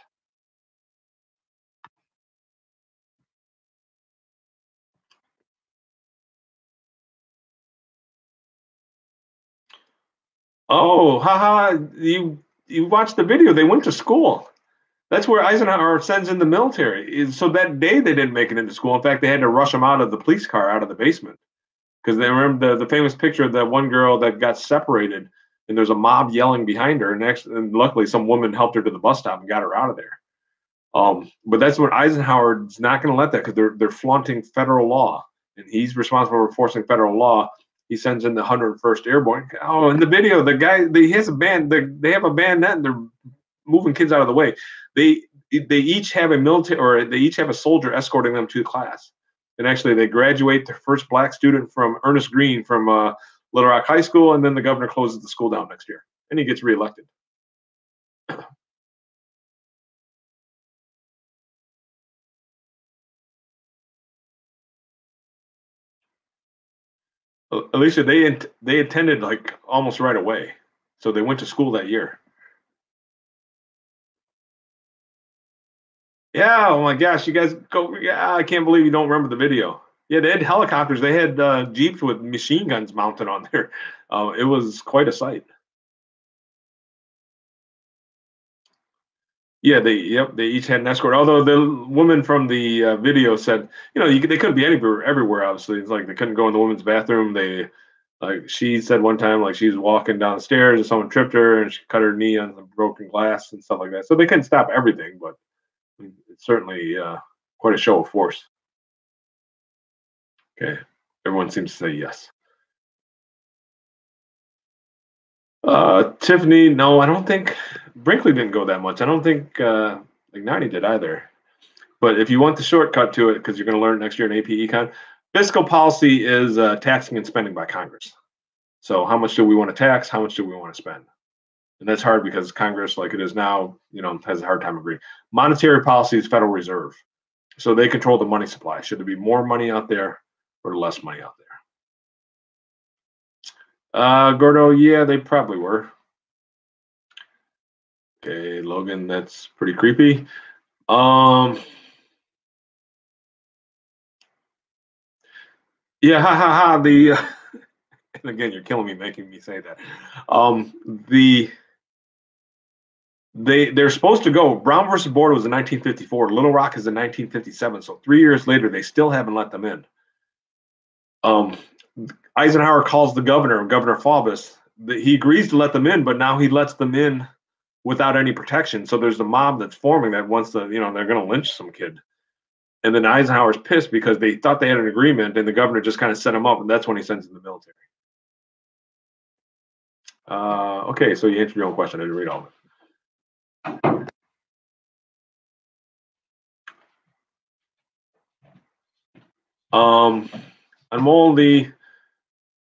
Oh, haha! You watched the video. They went to school. That's where Eisenhower sends in the military. So that day they didn't make it into school. In fact, they had to rush them out of the police car, out of the basement, because they remember the famous picture of that one girl that got separated, and there's a mob yelling behind her, and luckily some woman helped her to the bus stop and got her out of there. But that's when Eisenhower's not going to let that, because they're flaunting federal law, and he's responsible for enforcing federal law. He sends in the 101st Airborne. Oh, in the video, the guy he has a band. They have a bayonet, and they're moving kids out of the way. They each have a military, or they each have a soldier escorting them to class. And actually, they graduate their first black student from Ernest Green from Little Rock High School, and then the governor closes the school down next year, and he gets reelected. Alicia, they attended like almost right away, so they went to school that year. Yeah, oh my gosh, you guys go! Yeah, I can't believe you don't remember the video. Yeah, they had helicopters. They had jeeps with machine guns mounted on there. It was quite a sight. Yeah, they each had an escort. Although the woman from the video said, they couldn't be everywhere. Obviously, it's like they couldn't go in the women's bathroom. They like she said one time, like she was walking downstairs and someone tripped her and she cut her knee on the broken glass and stuff like that. So they couldn't stop everything, but it's certainly quite a show of force. Okay, everyone seems to say yes. Tiffany, no, I don't think Brinkley didn't go that much. I don't think Ignati did either. But if you want the shortcut to it, because you're going to learn next year in AP Econ, fiscal policy is taxing and spending by Congress. So how much do we want to tax? How much do we want to spend? And that's hard because Congress, like it is now, has a hard time agreeing. Monetary policy is Federal Reserve. So they control the money supply. Should there be more money out there or less money out there? Gordo, yeah, they probably were. Okay, Logan, that's pretty creepy. Yeah, ha ha ha. And again, you're killing me making me say that. They're supposed to go. Brown versus Board was in 1954. Little Rock is in 1957. So 3 years later, they still haven't let them in. Eisenhower calls the governor, Governor Faubus. He agrees to let them in, but now he lets them in without any protection. So there's a mob that's forming that wants to, they're going to lynch some kid. And then Eisenhower's pissed because they thought they had an agreement, and the governor just kind of set him up, and that's when he sends in the military. Okay, so you answered your own question. I didn't read all of it. Anmol,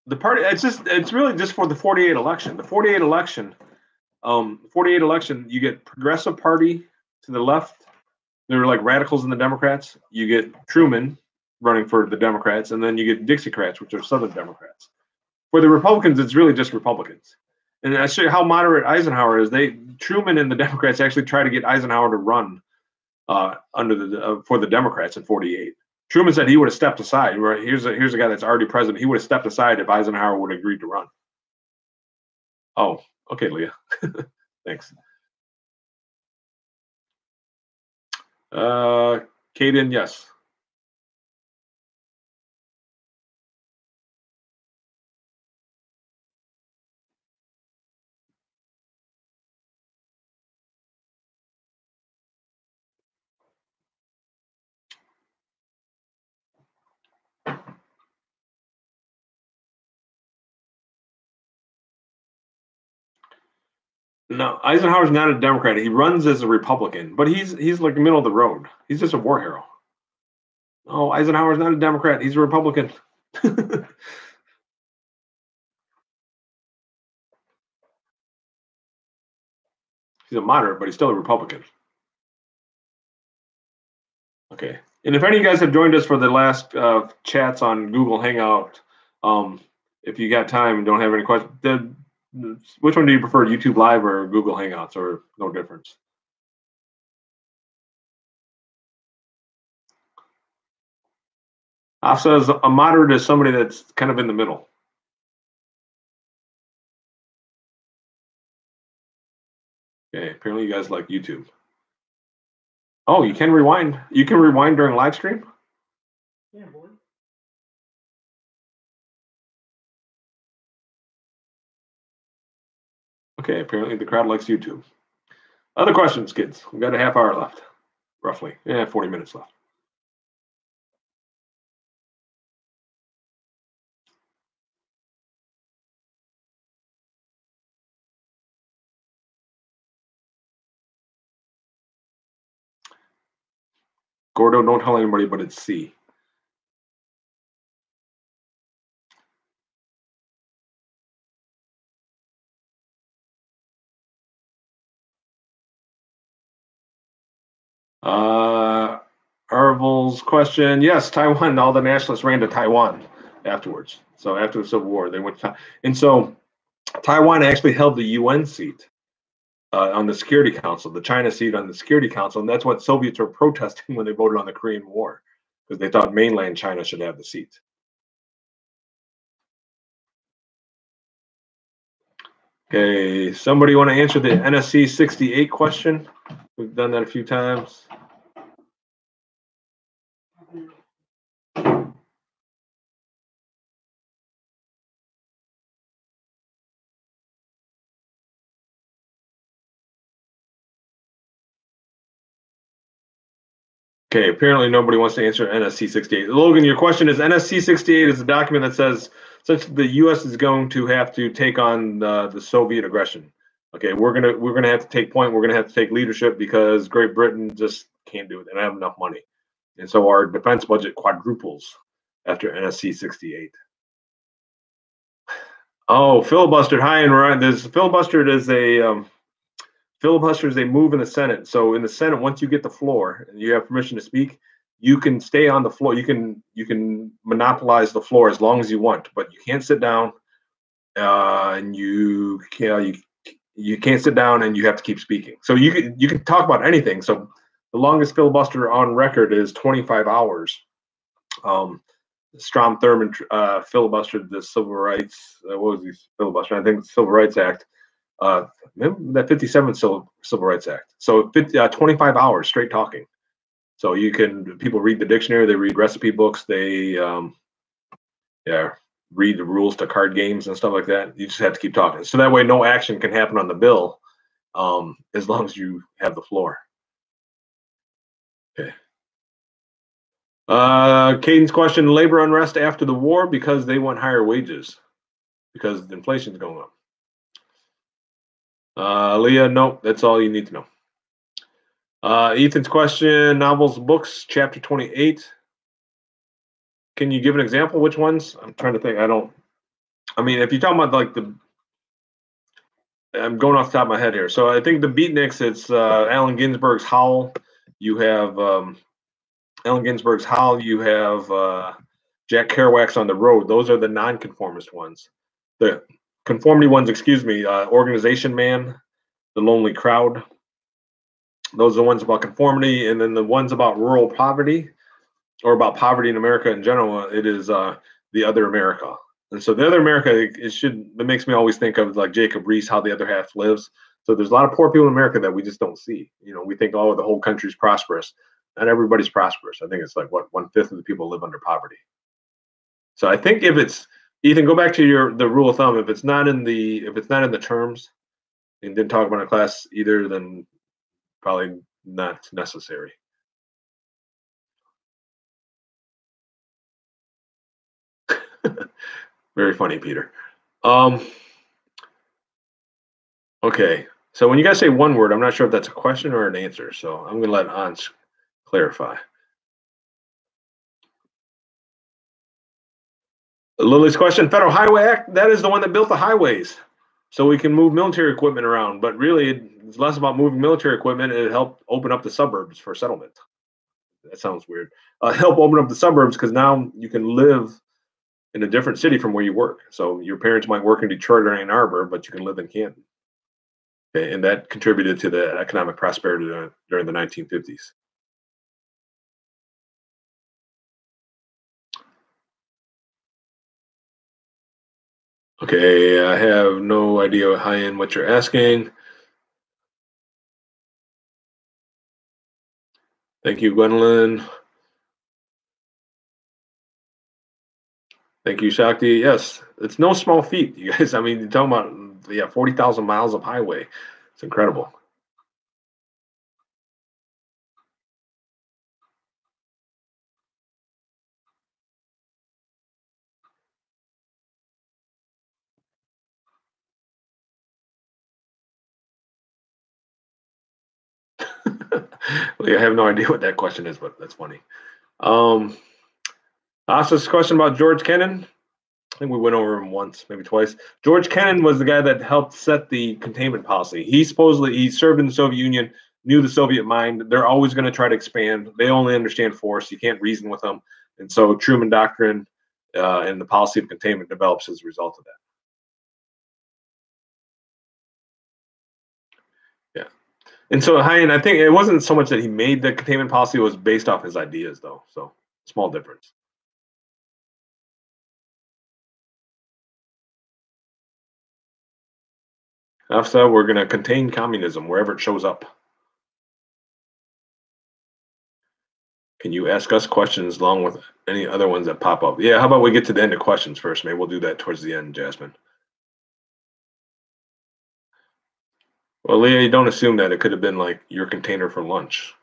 the party, it's really just for the 48 election. The 48 election, you get Progressive Party to the left. They're like radicals in the Democrats. You get Truman running for the Democrats, and then you get Dixiecrats, which are Southern Democrats. For the Republicans, it's really just Republicans. And I show you how moderate Eisenhower is. Truman and the Democrats actually try to get Eisenhower to run for the Democrats in 48. Truman said he would have stepped aside. Right? Here's a guy that's already president. He would have stepped aside if Eisenhower would have agreed to run. Oh, okay, Leah. Thanks. Caden, yes. No, Eisenhower's not a Democrat. He runs as a Republican, but he's like the middle of the road. He's just a war hero. Oh, Eisenhower's not a Democrat. He's a Republican. He's a moderate, but he's still a Republican. Okay. And if any of you guys have joined us for the last chats on Google Hangout, if you got time and don't have any questions, which one do you prefer, YouTube Live or Google Hangouts, or no difference? Says a moderate is somebody that's kind of in the middle. Okay, apparently you guys like YouTube. Oh, you can rewind. You can rewind during live stream? Yeah, boy. Okay, apparently the crowd likes YouTube. Other questions, kids? We've got a half hour left, roughly. Yeah, 40 minutes left. Gordo, don't tell anybody, but it's C. Arvel's question, yes, Taiwan, all the nationalists ran to Taiwan afterwards. So after the Civil War, they went to, and so Taiwan actually held the UN seat on the Security Council, the China seat on the Security Council, and that's what Soviets were protesting when they voted on the Korean War, because they thought mainland China should have the seat. Okay, somebody want to answer the NSC 68 question? We've done that a few times. Okay, apparently nobody wants to answer NSC 68. Logan, your question is NSC 68 is a document that says since the U.S. is going to have to take on the Soviet aggression. Okay, we're gonna have to take point. We're gonna have to take leadership because Great Britain just can't do it. They don't have enough money, and so our defense budget quadruples after NSC 68. Oh, filibustered. Hi, and Ryan. There's filibustered is a filibuster is a move in the Senate. So in the Senate, once you get the floor and you have permission to speak, you can stay on the floor. You can monopolize the floor as long as you want, but you can't sit down, and you can't sit down, and you have to keep speaking. So you can talk about anything. So the longest filibuster on record is 25 hours. Strom Thurmond filibustered the Civil Rights. What was he filibuster? I think the Civil Rights Act. That 57th Civil Rights Act. So 25 hours straight talking. So people read the dictionary, they read recipe books, they read the rules to card games and stuff like that. You just have to keep talking. So that way no action can happen on the bill as long as you have the floor. Okay. Caden's question: labor unrest after the war because they want higher wages because inflation's going up. Leah, nope, that's all you need to know. Ethan's question: novels, books, chapter 28. Can you give an example? Which ones? I'm trying to think. I mean, if you're talking about like I'm going off the top of my head here. So I think the Beatniks, it's Allen Ginsberg's Howl. You have Allen Ginsberg's Howl. You have Jack Kerouac's On the Road. Those are the nonconformist ones. The conformity ones, excuse me, Organization Man, The Lonely Crowd. Those are the ones about conformity. And then the ones about rural poverty or about poverty in America in general, it is The Other America. And so The Other America, that makes me always think of like Jacob Riis, How the Other Half Lives. So there's a lot of poor people in America that we just don't see. You know, we think, oh, the whole country's prosperous. Not everybody's prosperous. I think it's like what 1/5 of the people live under poverty. So I think if it's Ethan, go back to the rule of thumb. If it's not in the terms and didn't talk about in class either, then probably not necessary. Very funny, Peter. Okay, so when you guys say one word, I'm not sure if that's a question or an answer. So I'm going to let Hans clarify. Lily's question: Federal Highway Act, that is the one that built the highways so we can move military equipment around. But really, it's less about moving military equipment. It helped open up the suburbs for settlement. That sounds weird. Help open up the suburbs because now you can live in a different city from where you work. So your parents might work in Detroit or Ann Arbor, but you can live in Canton. Okay, and that contributed to the economic prosperity during the 1950s. Okay, I have no idea high-end what you're asking. Thank you, Gwendolyn. Thank you, Shakti. Yes, it's no small feat, you guys. I mean, you're talking about 40,000 miles of highway. It's incredible. I have no idea what that question is, but that's funny. Asked this question about George Kennan. I think we went over him once, maybe twice. George Kennan was the guy that helped set the containment policy. He served in the Soviet Union, knew the Soviet mind. They're always going to try to expand. They only understand force. You can't reason with them. And so Truman Doctrine and the policy of containment develops as a result of that. Yeah. And so Hein, I think it wasn't so much that he made the containment policy, it was based off his ideas, though. So small difference. So we're going to contain communism wherever it shows up. Can you ask us questions along with any other ones that pop up? Yeah, how about we get to the end of questions first? Maybe we'll do that towards the end, Jasmine. Well, Leah, you don't assume that it could have been like your container for lunch.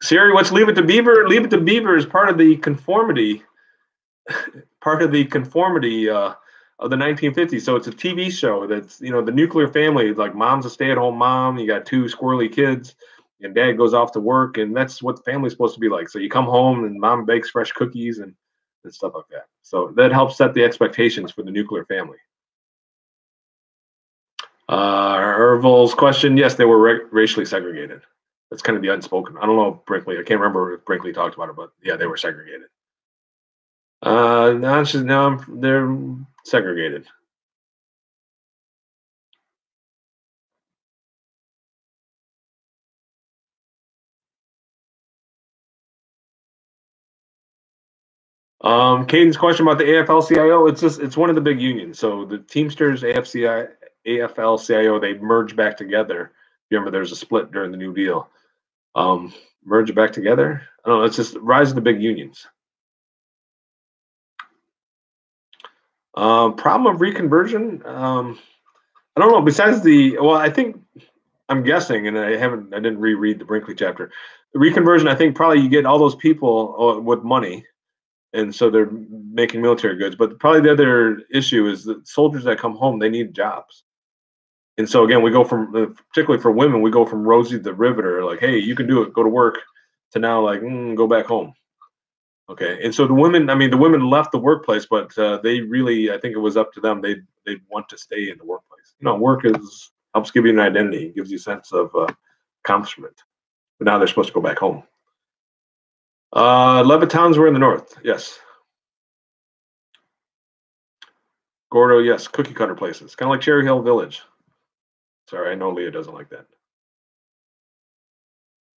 Siri, what's Leave It to Beaver? Leave It to Beaver is part of the conformity, of the 1950s. So it's a TV show that's, the nuclear family, like mom's a stay-at-home mom, you got two squirrely kids, and dad goes off to work, and that's what the family's supposed to be like. So you come home and mom bakes fresh cookies and stuff like that. So that helps set the expectations for the nuclear family. Ervil's question: yes, they were racially segregated. That's kind of the unspoken. I don't know if Brinkley. I can't remember if Brinkley talked about it, but yeah, they were segregated. No, they're segregated. Caden's question about the AFL-CIO, it's one of the big unions. So the Teamsters, AFL-CIO, they merged back together. Remember, there's a split during the New Deal. Merge back together? I don't know, it's just rise of the big unions. Problem of reconversion. I don't know. Besides well, I'm guessing, and I didn't reread the Brinkley chapter. The reconversion, I think probably you get all those people with money, and so they're making military goods. But probably the other issue is that soldiers that come home, they need jobs. And so again, we go from, particularly for women, we go from Rosie the Riveter, like, hey, you can do it, go to work, to now like, go back home. Okay, and so the women, the women left the workplace, but they really, I think it was up to them. They want to stay in the workplace. Work helps give you an identity, gives you a sense of accomplishment. But now they're supposed to go back home. Levittowns were in the north, yes. Gordo, yes. Cookie cutter places, kind of like Cherry Hill Village. Sorry, I know Leah doesn't like that.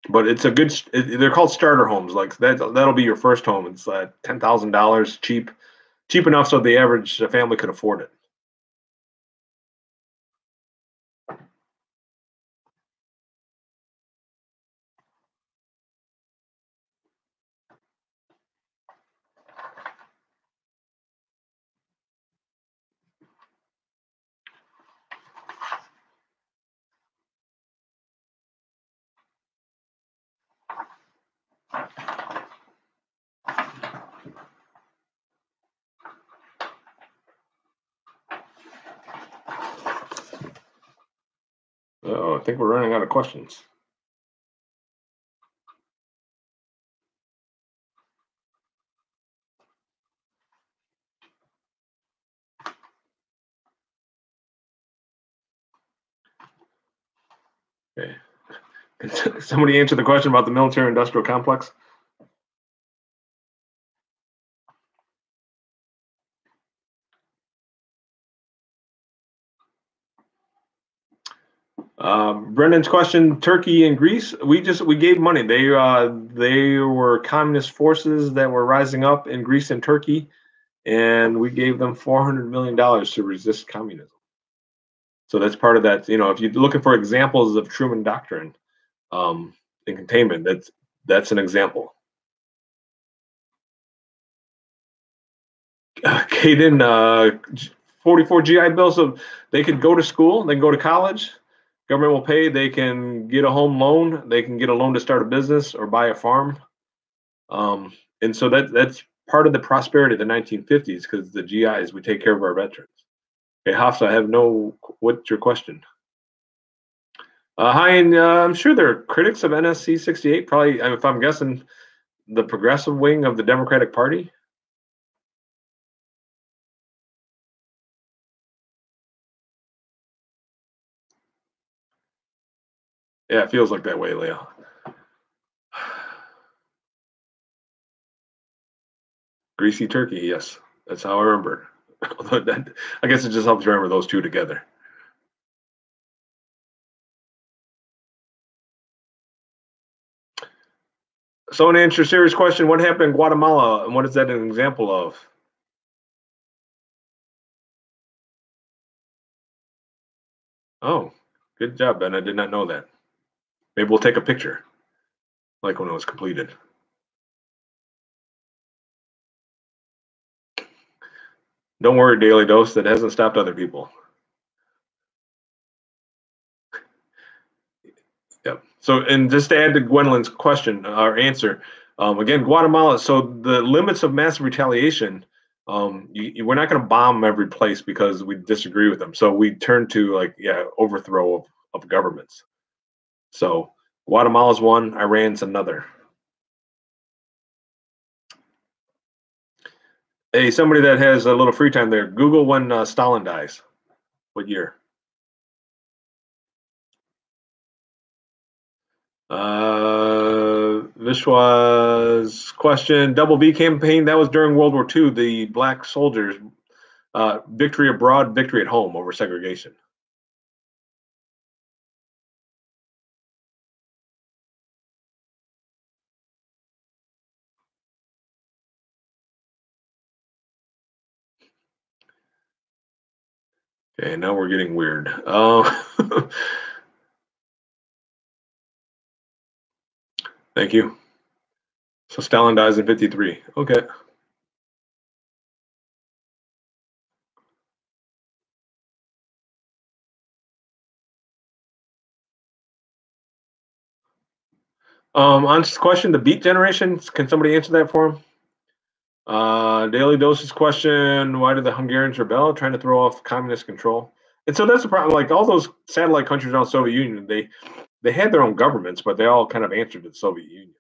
But it's a good. They're called starter homes. Like that'll be your first home. It's $10,000, cheap enough so the average family could afford it. Oh, I think we're running out of questions. Okay. Can somebody answer the question about the military-industrial complex? Brendan's question: Turkey and Greece. We gave money. They were communist forces that were rising up in Greece and Turkey, and we gave them $400 million to resist communism. So that's part of that. If you're looking for examples of Truman Doctrine in containment, that's an example. Caden, 44 GI Bill, so they could go to school, they can go to college. Government will pay. They can get a home loan. They can get a loan to start a business or buy a farm. And so that's part of the prosperity of the 1950s, because the GIs, we take care of our veterans. Okay, Hafsa, what's your question? Hi, and I'm sure there are critics of NSC 68, probably, if I'm guessing, the progressive wing of the Democratic Party. Yeah, it feels like that way, Leah. Greasy turkey, yes. That's how I remember. I guess it just helps remember those two together. Someone answer a serious question. What happened in Guatemala, and what is that an example of? Oh, good job, Ben. I did not know that. Maybe we'll take a picture, like when it was completed. Don't worry, Daily Dose, that hasn't stopped other people. Yep. So, and just to add to Gwendolyn's question or answer, again, Guatemala. So the limits of massive retaliation. We're not going to bomb every place because we disagree with them. So we turn to overthrow of governments. So Guatemala's one, Iran's another. Hey, somebody that has a little free time there, Google when Stalin dies. What year? Vishwa's question: Double V campaign, that was during World War II. The black soldiers, victory abroad, victory at home over segregation. Okay, now we're getting weird. Thank you. So Stalin dies in 53. Okay. On this question, the Beat generation, can somebody answer that for him? Daily Doses question, why did the Hungarians rebel, trying to throw off communist control? And so that's the problem. Like all those satellite countries around the Soviet Union, they had their own governments, but they all kind of answered to the Soviet Union.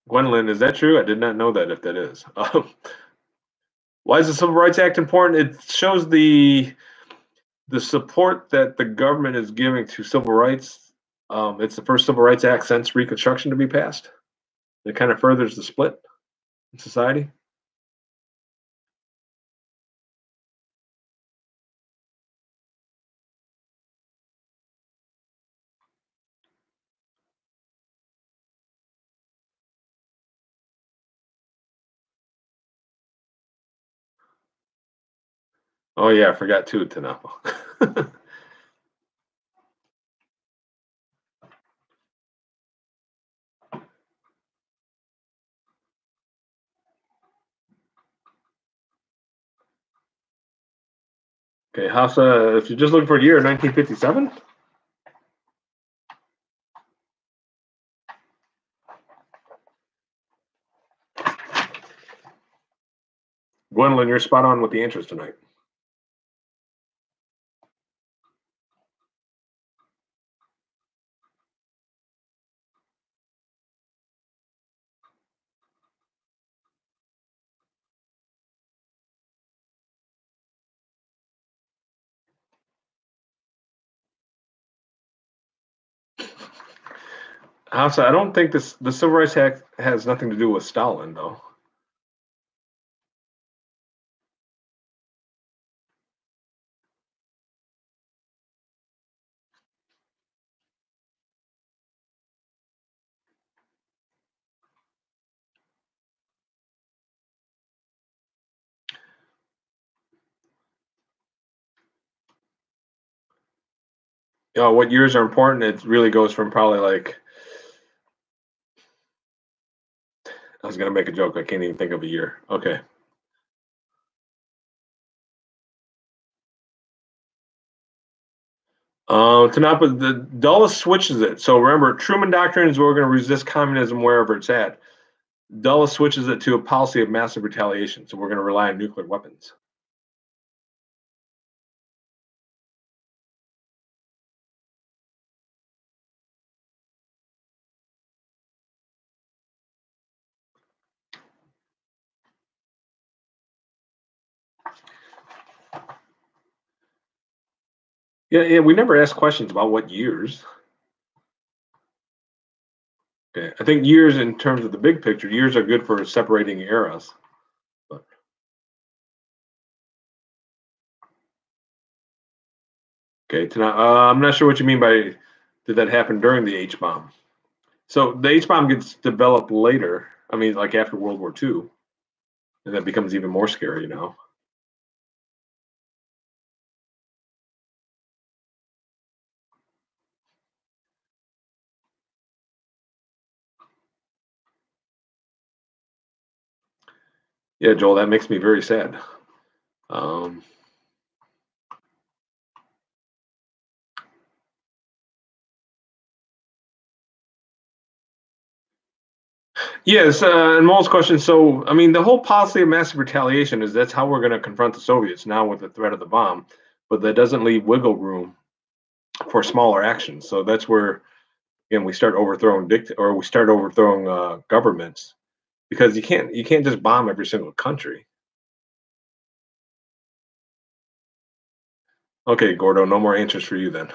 Gwendolyn, is that true? I did not know that if that is. Why is the Civil Rights Act important? It shows the support that the government is giving to civil rights. It's the first Civil Rights Act since Reconstruction to be passed. It kind of furthers the split in society. Oh yeah, I forgot too, Tanapa. Okay, Hausa, if you're just looking for a year, 1957? Gwendolyn, you're spot on with the answers tonight. Hausa, I don't think the Civil Rights Act has nothing to do with Stalin, though. You know, what years are important? It really goes from probably like, I was gonna make a joke. I can't even think of a year. Okay. Tanapa, the Dulles switches it. So remember, Truman Doctrine is we're going to resist communism wherever it's at. Dulles switches it to a policy of massive retaliation. So we're going to rely on nuclear weapons. Yeah, we never asked questions about what years. Okay, I think years in terms of the big picture, years are good for separating eras. But okay, tonight, I'm not sure what you mean by did that happen during the H bomb. So the H bomb gets developed later. I mean, like after World War II, and that becomes even more scary now. Yeah, Joel, that makes me very sad. Um, yes, and Mo's question. So, I mean, the whole policy of massive retaliation is that's how we're going to confront the Soviets now with the threat of the bomb, but that doesn't leave wiggle room for smaller actions. So that's where, again, we start overthrowing governments because you can't just bomb every single country. Okay, Gordo, no more answers for you then.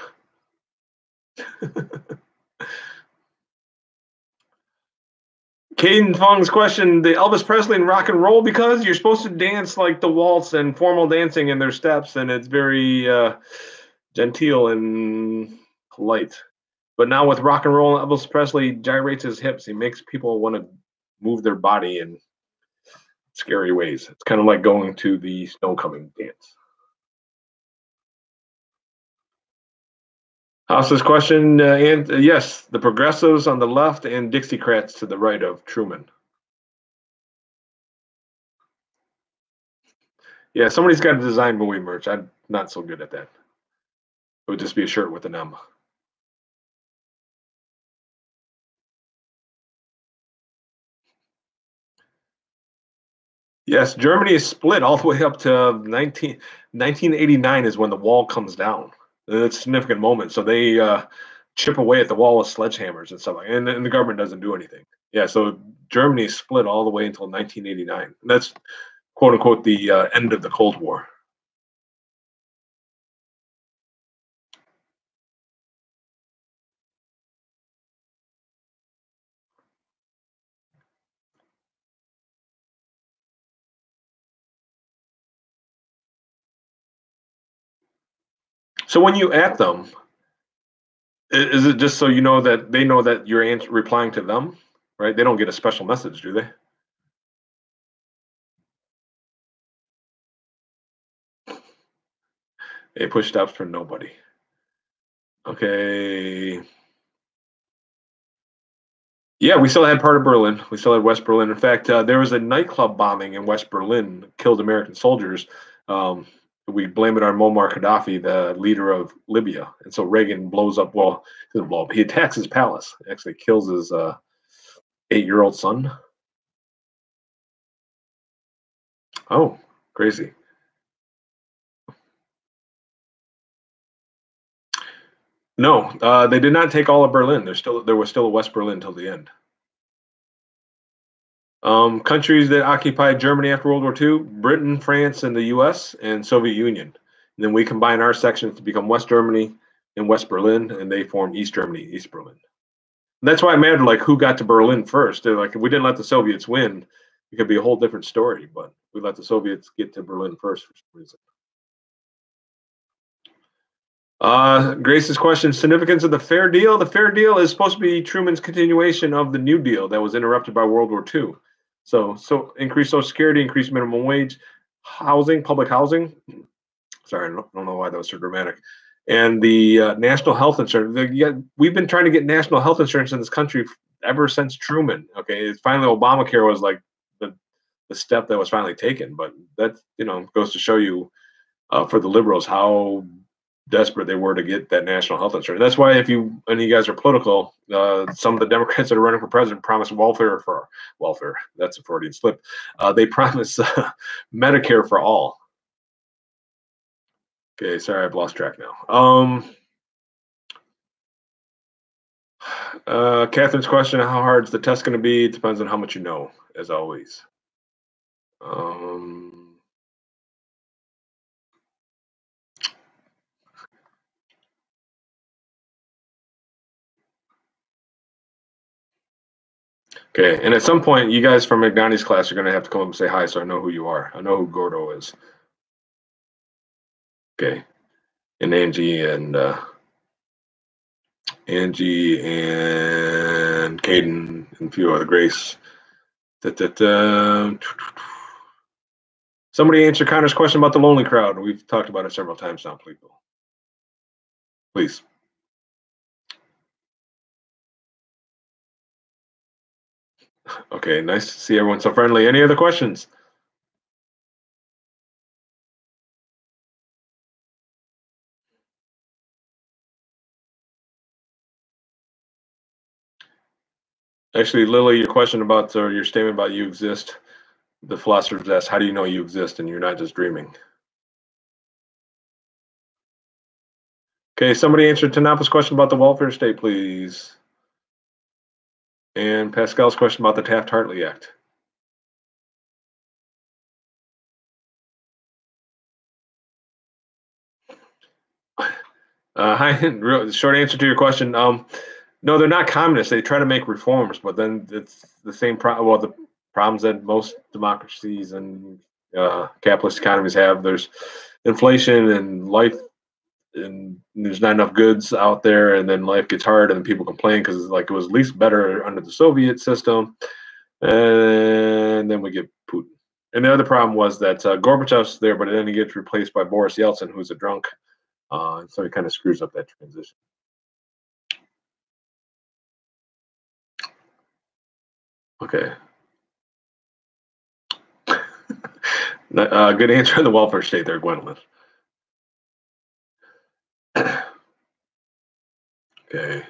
Caden Fong's question: the Elvis Presley and rock and roll, because you're supposed to dance like the waltz and formal dancing in their steps, and it's very genteel and polite. But now with rock and roll, Elvis Presley gyrates his hips. He makes people want to move their body in scary ways. It's kind of like going to the snow coming dance. House's question, and yes, the progressives on the left and Dixiecrats to the right of Truman. Yeah, somebody's got to design movie merch. I'm not so good at that. It would just be a shirt with an M. Yes, Germany is split all the way up to 1989 is when the wall comes down. It's a significant moment. So they chip away at the wall with sledgehammers and stuff like that. And the government doesn't do anything. Yeah, so Germany is split all the way until 1989. That's quote unquote the end of the Cold War. So when you at them, is it just so you know that they know that you're replying to them, right? They don't get a special message, do they? They push stops for nobody. Okay. Yeah, we still had part of Berlin. We still had West Berlin. In fact, there was a nightclub bombing in West Berlin, killed American soldiers. Um, we blame it on Muammar Gaddafi, the leader of Libya. And so Reagan blows up, well, he doesn't blow up, he attacks his palace, actually kills his 8-year-old son. Oh, crazy. No, they did not take all of Berlin. There was still a West Berlin till the end. Countries that occupied Germany after World War II: Britain, France, and the U.S. and Soviet Union. And then we combine our sections to become West Germany and West Berlin, and they form East Germany, East Berlin. And that's why it mattered, like who got to Berlin first. They're like, if we didn't let the Soviets win, it could be a whole different story. But we let the Soviets get to Berlin first for some reason. Grace's question: significance of the Fair Deal. The Fair Deal is supposed to be Truman's continuation of the New Deal that was interrupted by World War II. So increase Social Security, increase minimum wage, housing, public housing. Sorry, I don't know why that was so dramatic. And the national health insurance. We've been trying to get national health insurance in this country ever since Truman. Okay, it's finally Obamacare was like the step that was finally taken. But that goes to show you for the liberals how desperate they were to get that national health insurance. That's why if any of you guys are political, some of the Democrats that are running for president promise welfare. That's a Freudian slip. They promise Medicare for all. Okay, sorry, I've lost track now. Catherine's question: how hard is the test going to be? It depends on how much you know, as always. Okay, and at some point, you guys from McDonald's class are going to have to come up and say hi, so I know who you are. I know who Gordo is. Okay, and Angie and Caden and a few other Grace. Somebody answer Connor's question about the lonely crowd. We've talked about it several times now, people. Please. Okay, nice to see everyone so friendly. Any other questions? Actually, Lily, your question about or your statement about you exist, the philosophers asked, how do you know you exist and you're not just dreaming? Okay, somebody answer Tanapa's question about the welfare state, please. And Pascal's question about the Taft-Hartley Act. Hi, short answer to your question. No, they're not communists. They try to make reforms, but then it's the same problem. Well, the problems that most democracies and capitalist economies have. There's inflation and life, and there's not enough goods out there, and then life gets hard, and then people complain because it was at least better under the Soviet system, and then we get Putin. And the other problem was that Gorbachev's there, but then he gets replaced by Boris Yeltsin, who's a drunk, so he kind of screws up that transition. Okay. Good answer on the welfare state there, Gwendolyn. Okay.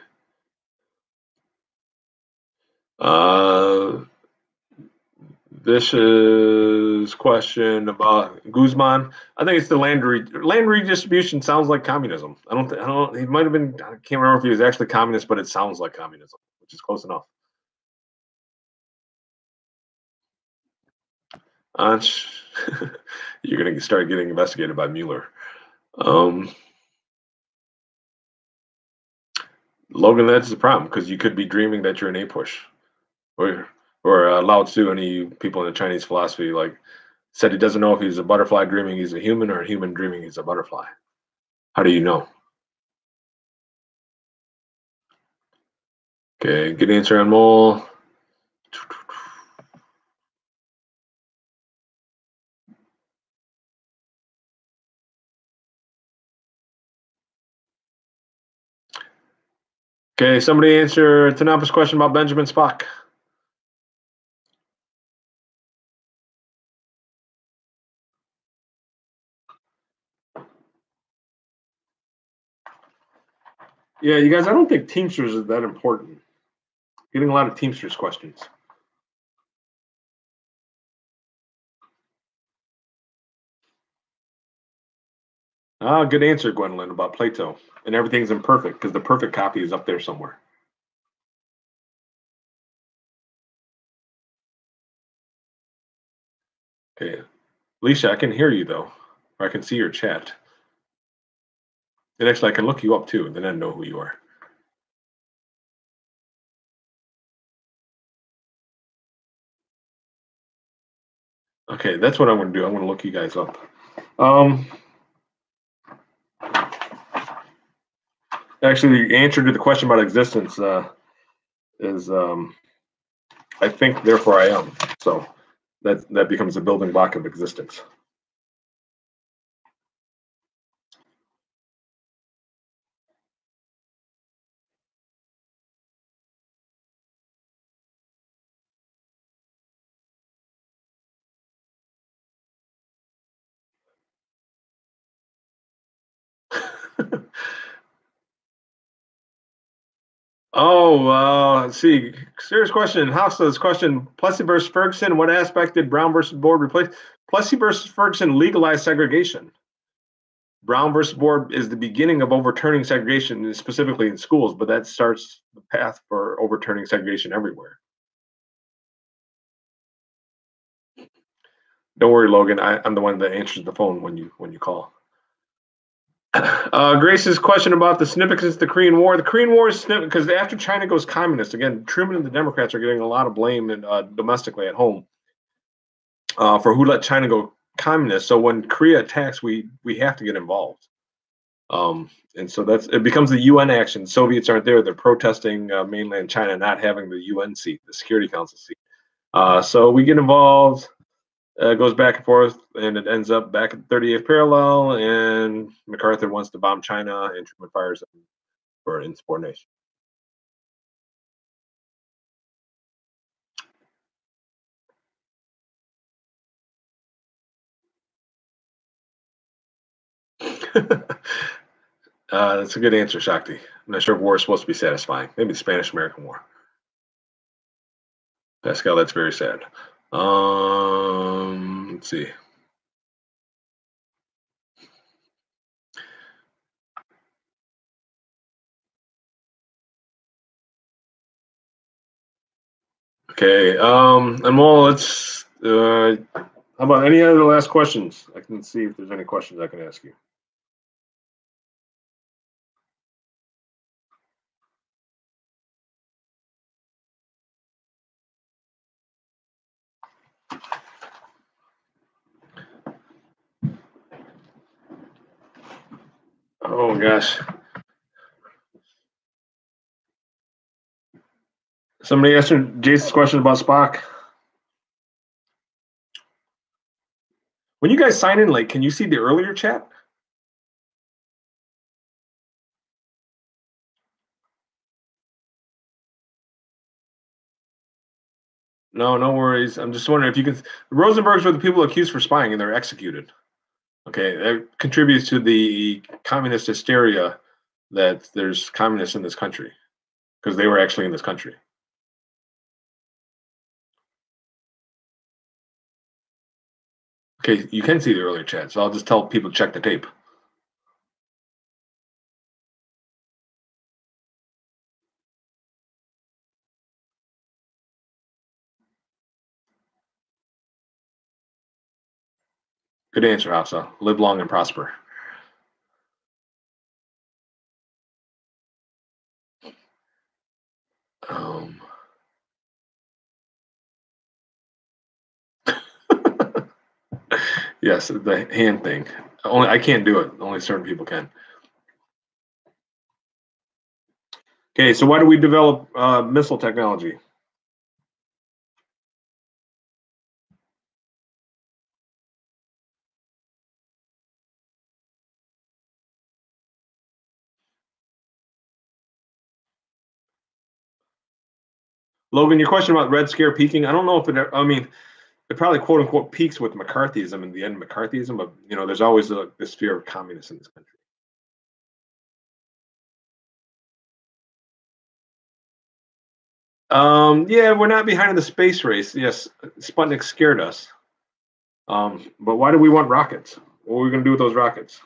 This is question about Guzman. I think it's the land redistribution sounds like communism. I don't. He might have been. I can't remember if he was actually communist, but it sounds like communism, which is close enough. You're gonna start getting investigated by Mueller. Logan, that's the problem because you could be dreaming that you're an A-push, or Lao Tzu, any people in the Chinese philosophy, like said he doesn't know if he's a butterfly dreaming he's a human or a human dreaming he's a butterfly. How do you know? Okay, good answer on mole. Okay, somebody answer Tanapa's question about Benjamin Spock. Yeah, you guys, I don't think Teamsters is that important. Getting a lot of Teamsters questions. Good answer, Gwendolyn, about Plato. And everything's imperfect because the perfect copy is up there somewhere. Okay, Alicia, I can hear you though, or I can see your chat. And actually, I can look you up too, and then I know who you are. Okay, that's what I'm going to do. I'm going to look you guys up. Actually, the answer to the question about existence is I think, therefore I am. So that becomes a building block of existence. Let's see. Serious question. House does question. Plessy versus Ferguson. What aspect did Brown versus Board replace? Plessy versus Ferguson legalized segregation. Brown versus Board is the beginning of overturning segregation, specifically in schools, but that starts the path for overturning segregation everywhere. Don't worry, Logan. I'm the one that answers the phone when you call. Grace's question about the significance of the Korean War. The Korean War is significant because after China goes communist, again, Truman and the Democrats are getting a lot of blame domestically at home for who let China go communist. So when Korea attacks, we have to get involved. And so it becomes the UN action. Soviets aren't there; they're protesting mainland China not having the UN seat, the Security Council seat. So we get involved. Goes back and forth, and it ends up back at the 38th parallel. And MacArthur wants to bomb China, and Truman fires him for insubordination. That's a good answer, Shakti. I'm not sure if war is supposed to be satisfying. Maybe the Spanish-American War. Pascal, that's very sad. Let's see. Okay. And well, let's. How about any other last questions? I can see if there's any questions I can ask you. Oh gosh. Somebody answered Jason's question about Spock. When you guys sign in late, can you see the earlier chat? No, no worries. I'm just wondering if you can. The Rosenbergs were the people accused for spying, and they're executed. Okay, that contributes to the communist hysteria that there's communists in this country because they were actually in this country. Okay, you can see the earlier chat, so I'll just tell people to check the tape. Good answer, Hafsa. Live long and prosper. Yes, the hand thing. Only I can't do it. Only certain people can. Okay, so why do we develop missile technology? Logan, your question about Red Scare peaking, I don't know if it, I mean, it probably quote unquote peaks with McCarthyism and the end of McCarthyism, but there's always this fear of communists in this country. Yeah, we're not behind in the space race. Yes, Sputnik scared us. But why do we want rockets? What are we going to do with those rockets?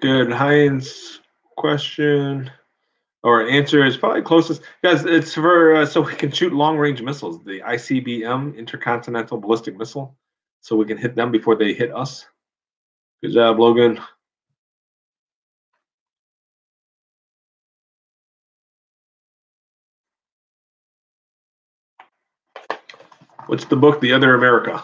Good. Heinz question or answer is probably closest. Guys, it's for so we can shoot long range missiles, the ICBM, Intercontinental Ballistic Missile, so we can hit them before they hit us. Good job, Logan. What's the book, The Other America?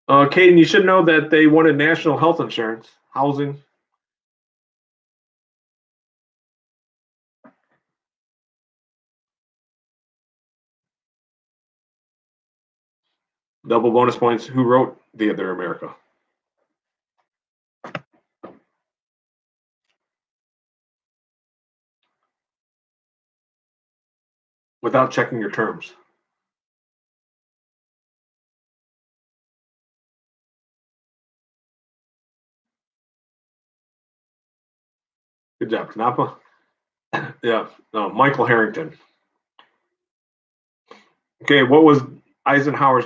Caden, you should know that they wanted national health insurance, housing. Double bonus points. Who wrote The Other America? Without checking your terms. Good job, Knappa. Yeah, no, Michael Harrington. Okay, what was Eisenhower's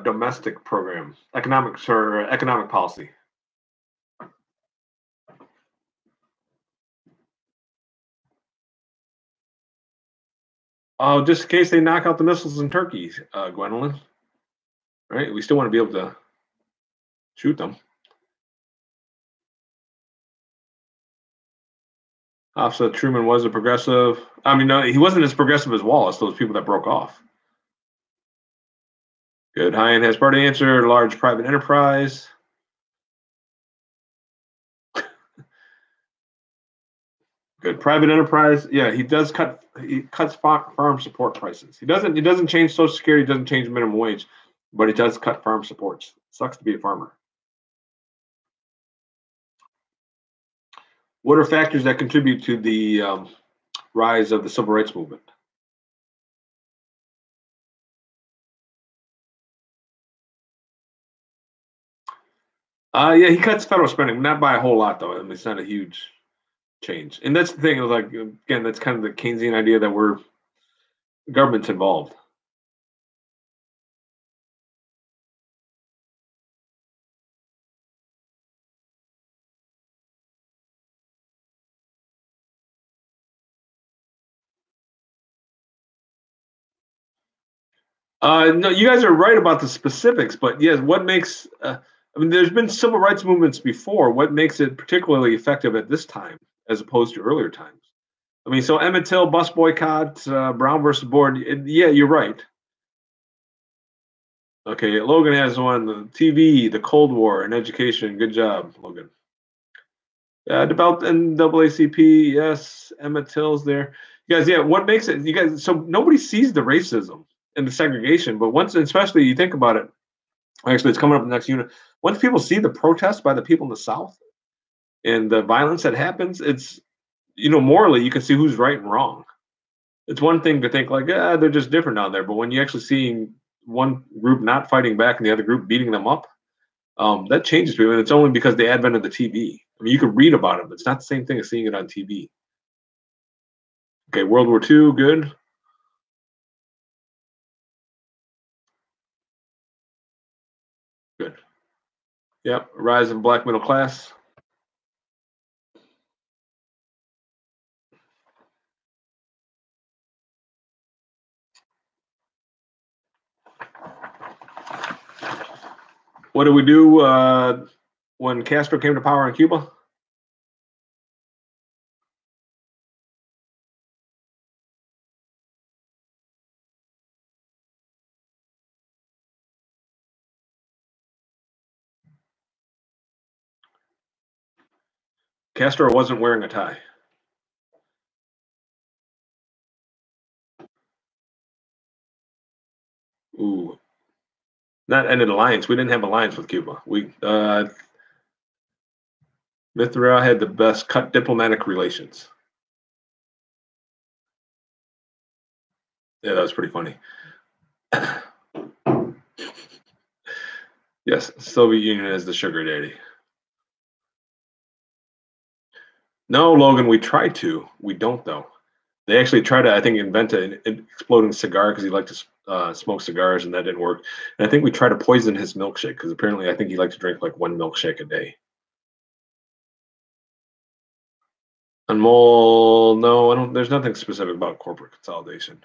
domestic program, economics or economic policy? Oh, just in case they knock out the missiles in Turkey, Gwendolyn. Right, we still want to be able to shoot them. Offset Truman was a progressive. I mean, no, he wasn't as progressive as Wallace. Those people that broke off. Good. High-end has part of the answer. Large private enterprise. Good. Private enterprise. Yeah, he does cut. He cuts farm support prices. He doesn't change Social Security. Doesn't change minimum wage, but he does cut farm supports. Sucks to be a farmer. What are factors that contribute to the rise of the civil rights movement? Yeah, he cuts federal spending, not by a whole lot though. I mean, it's not a huge change. And that's the thing. Like again, that's kind of the Keynesian idea that we're government's involved. No, you guys are right about the specifics, but yes, what makes I mean, there's been civil rights movements before. What makes it particularly effective at this time as opposed to earlier times? I mean, so Emmett Till, bus boycott, Brown versus Board. Yeah, you're right. Okay, Logan has one. The TV, the Cold War, and education. Good job, Logan. About NAACP, yes. Emmett Till's there. You guys, yeah. What makes it? You guys, so nobody sees the racism and the segregation, but once, especially, you think about it. Actually, it's coming up in the next unit. Once people see the protests by the people in the South and the violence that happens, it's morally you can see who's right and wrong. It's one thing to think like, they're just different down there, but when you actually seeing one group not fighting back and the other group beating them up, that changes people, and it's only because the advent of the TV. I mean, you can read about it, but it's not the same thing as seeing it on TV. Okay, World War II, good. Good. Yep, rise of black middle class. What did we do when Castro came to power in Cuba? Castro wasn't wearing a tie. Ooh, not ended alliance. We didn't have alliance with Cuba. We Mithra had the best cut diplomatic relations. Yeah, that was pretty funny. Yes, Soviet Union is the sugar daddy. No, Logan, we try to. We don't though. They actually tried to, I think, invent an exploding cigar because he liked to smoke cigars, and that didn't work. And I think we tried to poison his milkshake because apparently I think he liked to drink like one milkshake a day. Anmol, no, I don't. There's nothing specific about corporate consolidation.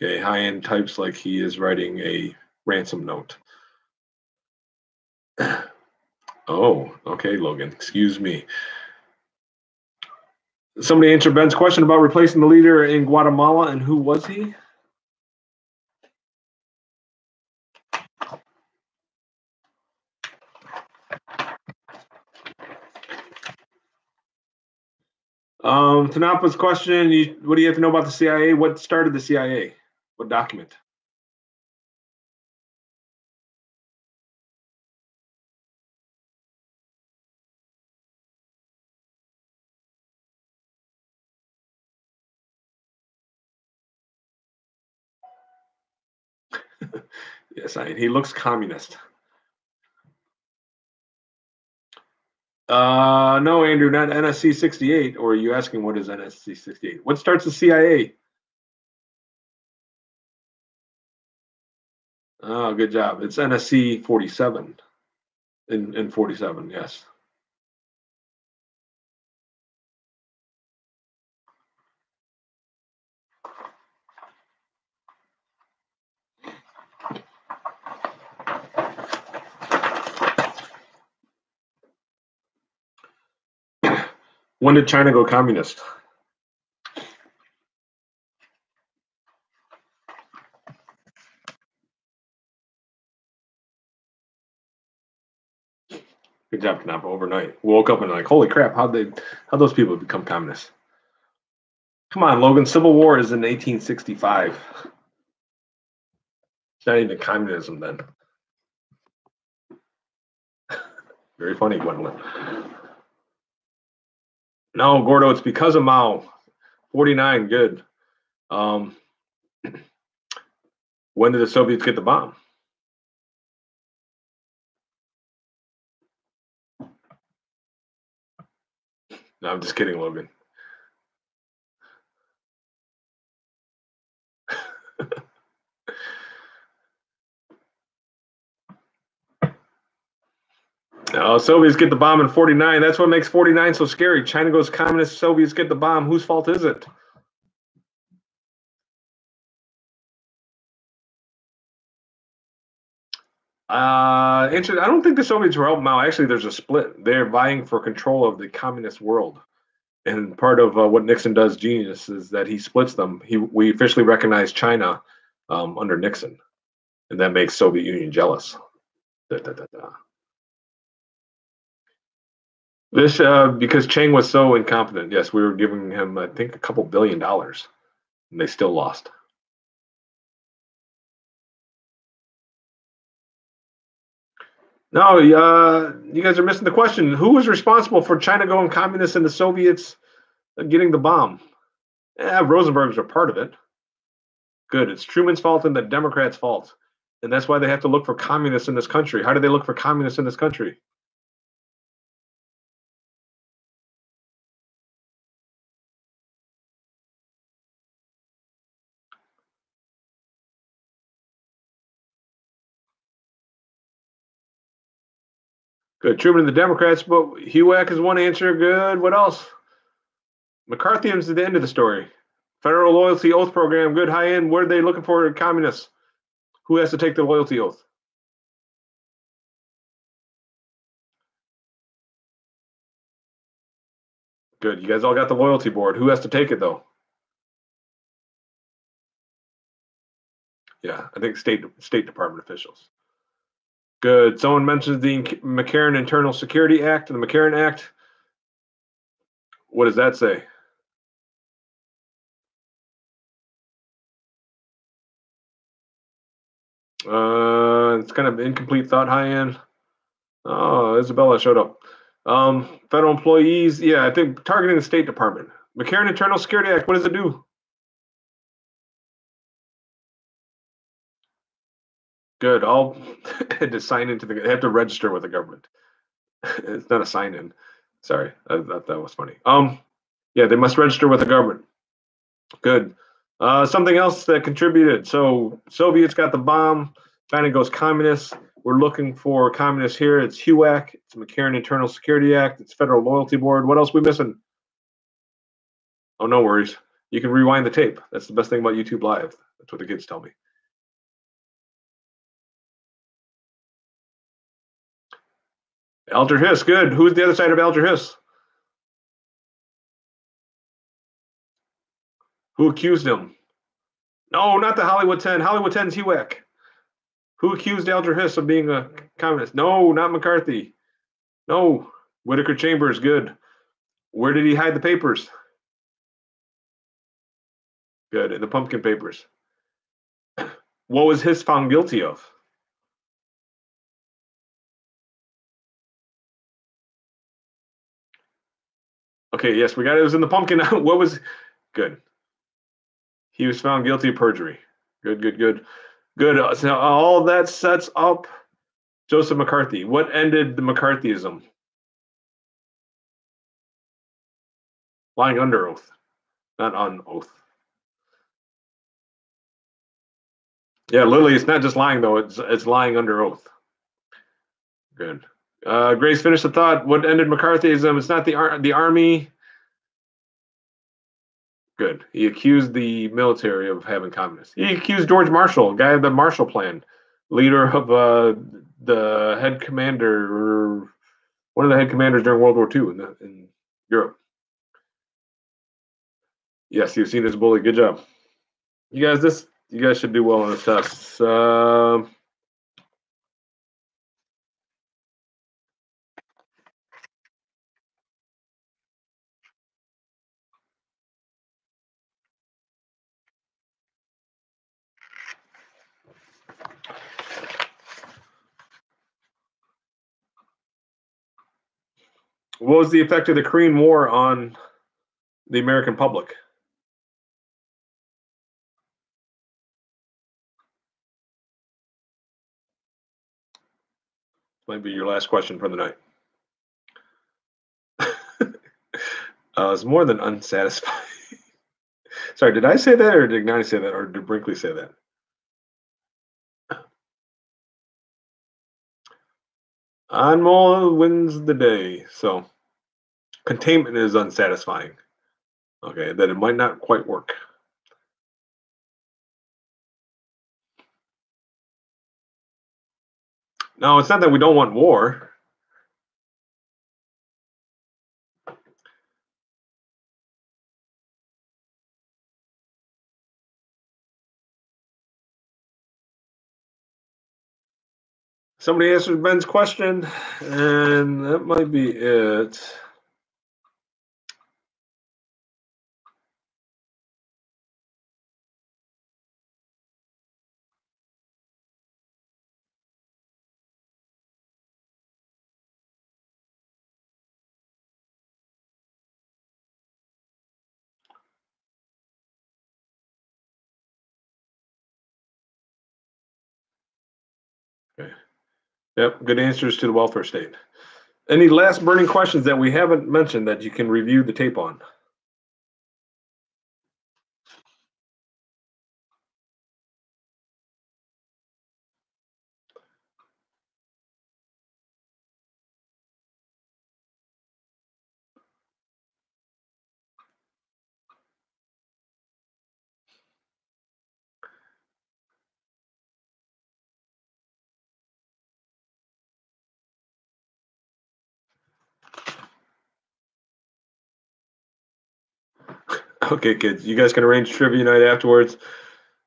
Okay, high-end types like he is writing a ransom note. Oh, okay, Logan. Excuse me. Somebody answer Ben's question about replacing the leader in Guatemala, and who was he? Tanapa's question, what do you have to know about the CIA? What started the CIA? What document? Yes, he looks communist. No, Andrew, not NSC 68. Or are you asking what is NSC 68? What starts the CIA? Oh, good job. It's NSC 47. In 47, yes. When did China go communist? Good job, Tanapa. Overnight, woke up and like, holy crap! How'd those people become communists? Come on, Logan. Civil War is in 1865. It's not even communism then. Very funny, Gwendolyn. No, Gordo, it's because of Mao. 49, good. When did the Soviets get the bomb? No, I'm just kidding, Logan. No, Soviets get the bomb in 49. That's what makes 49 so scary. China goes communist, Soviets get the bomb. Whose fault is it? I don't think the Soviets were helping Mao. Actually, there's a split. They're vying for control of the communist world. And part of what Nixon does genius is that he splits them. We officially recognize China under Nixon. and that makes Soviet Union jealous. Da, da, da, da. This because Chang was so incompetent. Yes, we were giving him, I think, a couple $1 billion, and they still lost. No, you guys are missing the question. Who was responsible for China going communist and the Soviets getting the bomb? Rosenberg's a part of it. Good. It's Truman's fault and the Democrats' fault. And that's why they have to look for communists in this country. How do they look for communists in this country? Good. Truman and the Democrats, but HUAC is one answer. Good. What else? McCarthyism is the end of the story. Federal Loyalty Oath Program, good, high end. What are they looking for? Communists. Who has to take the loyalty oath? Good. You guys all got the loyalty board. Who has to take it, though? Yeah, I think State Department officials. Good. Someone mentions the McCarran Internal Security Act, the McCarran Act. What does that say? It's kind of incomplete thought, high end. Oh, Isabella showed up. Federal employees, yeah, I think targeting the State Department. McCarran Internal Security Act, what does it do? Good. All to sign into they have to register with the government. It's not a sign in. Sorry, I thought that was funny. Yeah, they must register with the government. Good. Something else that contributed. So Soviets got the bomb. China goes communist. We're looking for communists here. It's HUAC. It's McCarran Internal Security Act. It's Federal Loyalty Board. What else we missing? Oh, no worries. You can rewind the tape. That's the best thing about YouTube Live. That's what the kids tell me. Alger Hiss, good. Who's the other side of Alger Hiss? Who accused him? No, not the Hollywood 10. Hollywood 10's HUAC. Who accused Alger Hiss of being a communist? No, not McCarthy. No. Whitaker Chambers, good. Where did he hide the papers? Good, in the pumpkin papers. What was Hiss found guilty of? Okay, yes, we got it. It was in the pumpkin. What was good? He was found guilty of perjury. Good, good, good. Good. So all that sets up Joseph McCarthy. What ended the McCarthyism? Lying under oath, not on oath. Yeah, literally, it's not just lying though. It's lying under oath. Good. Grace, finish the thought. What ended McCarthyism? It's not the army. Good. He accused the military of having communists. He accused George Marshall, guy of the Marshall Plan, leader of the head commander, or one of the head commanders during World War II in Europe. Yes, you've seen this bully. Good job. You guys should do well on this test. What was the effect of the Korean War on the American public? Might be your last question for the night. It's more than unsatisfying. Sorry, did I say that, or did Ignati say that, or did Brinkley say that? Anmol wins the day. So containment is unsatisfying. Okay, that it might not quite work. No, it's not that we don't want war. Somebody answered Ben's question, and that might be it. Okay. Yep, good answers to the welfare state. Any last burning questions that we haven't mentioned that you can review the tape on? Okay, kids, you guys can arrange trivia night afterwards.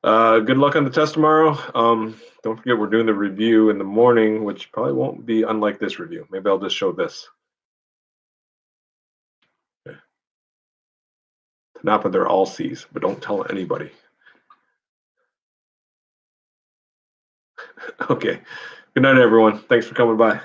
Good luck on the test tomorrow. Don't forget we're doing the review in the morning, which probably won't be unlike this review. Maybe I'll just show this. Okay. Not that they're all C's, but don't tell anybody. Okay. Good night, everyone. Thanks for coming by.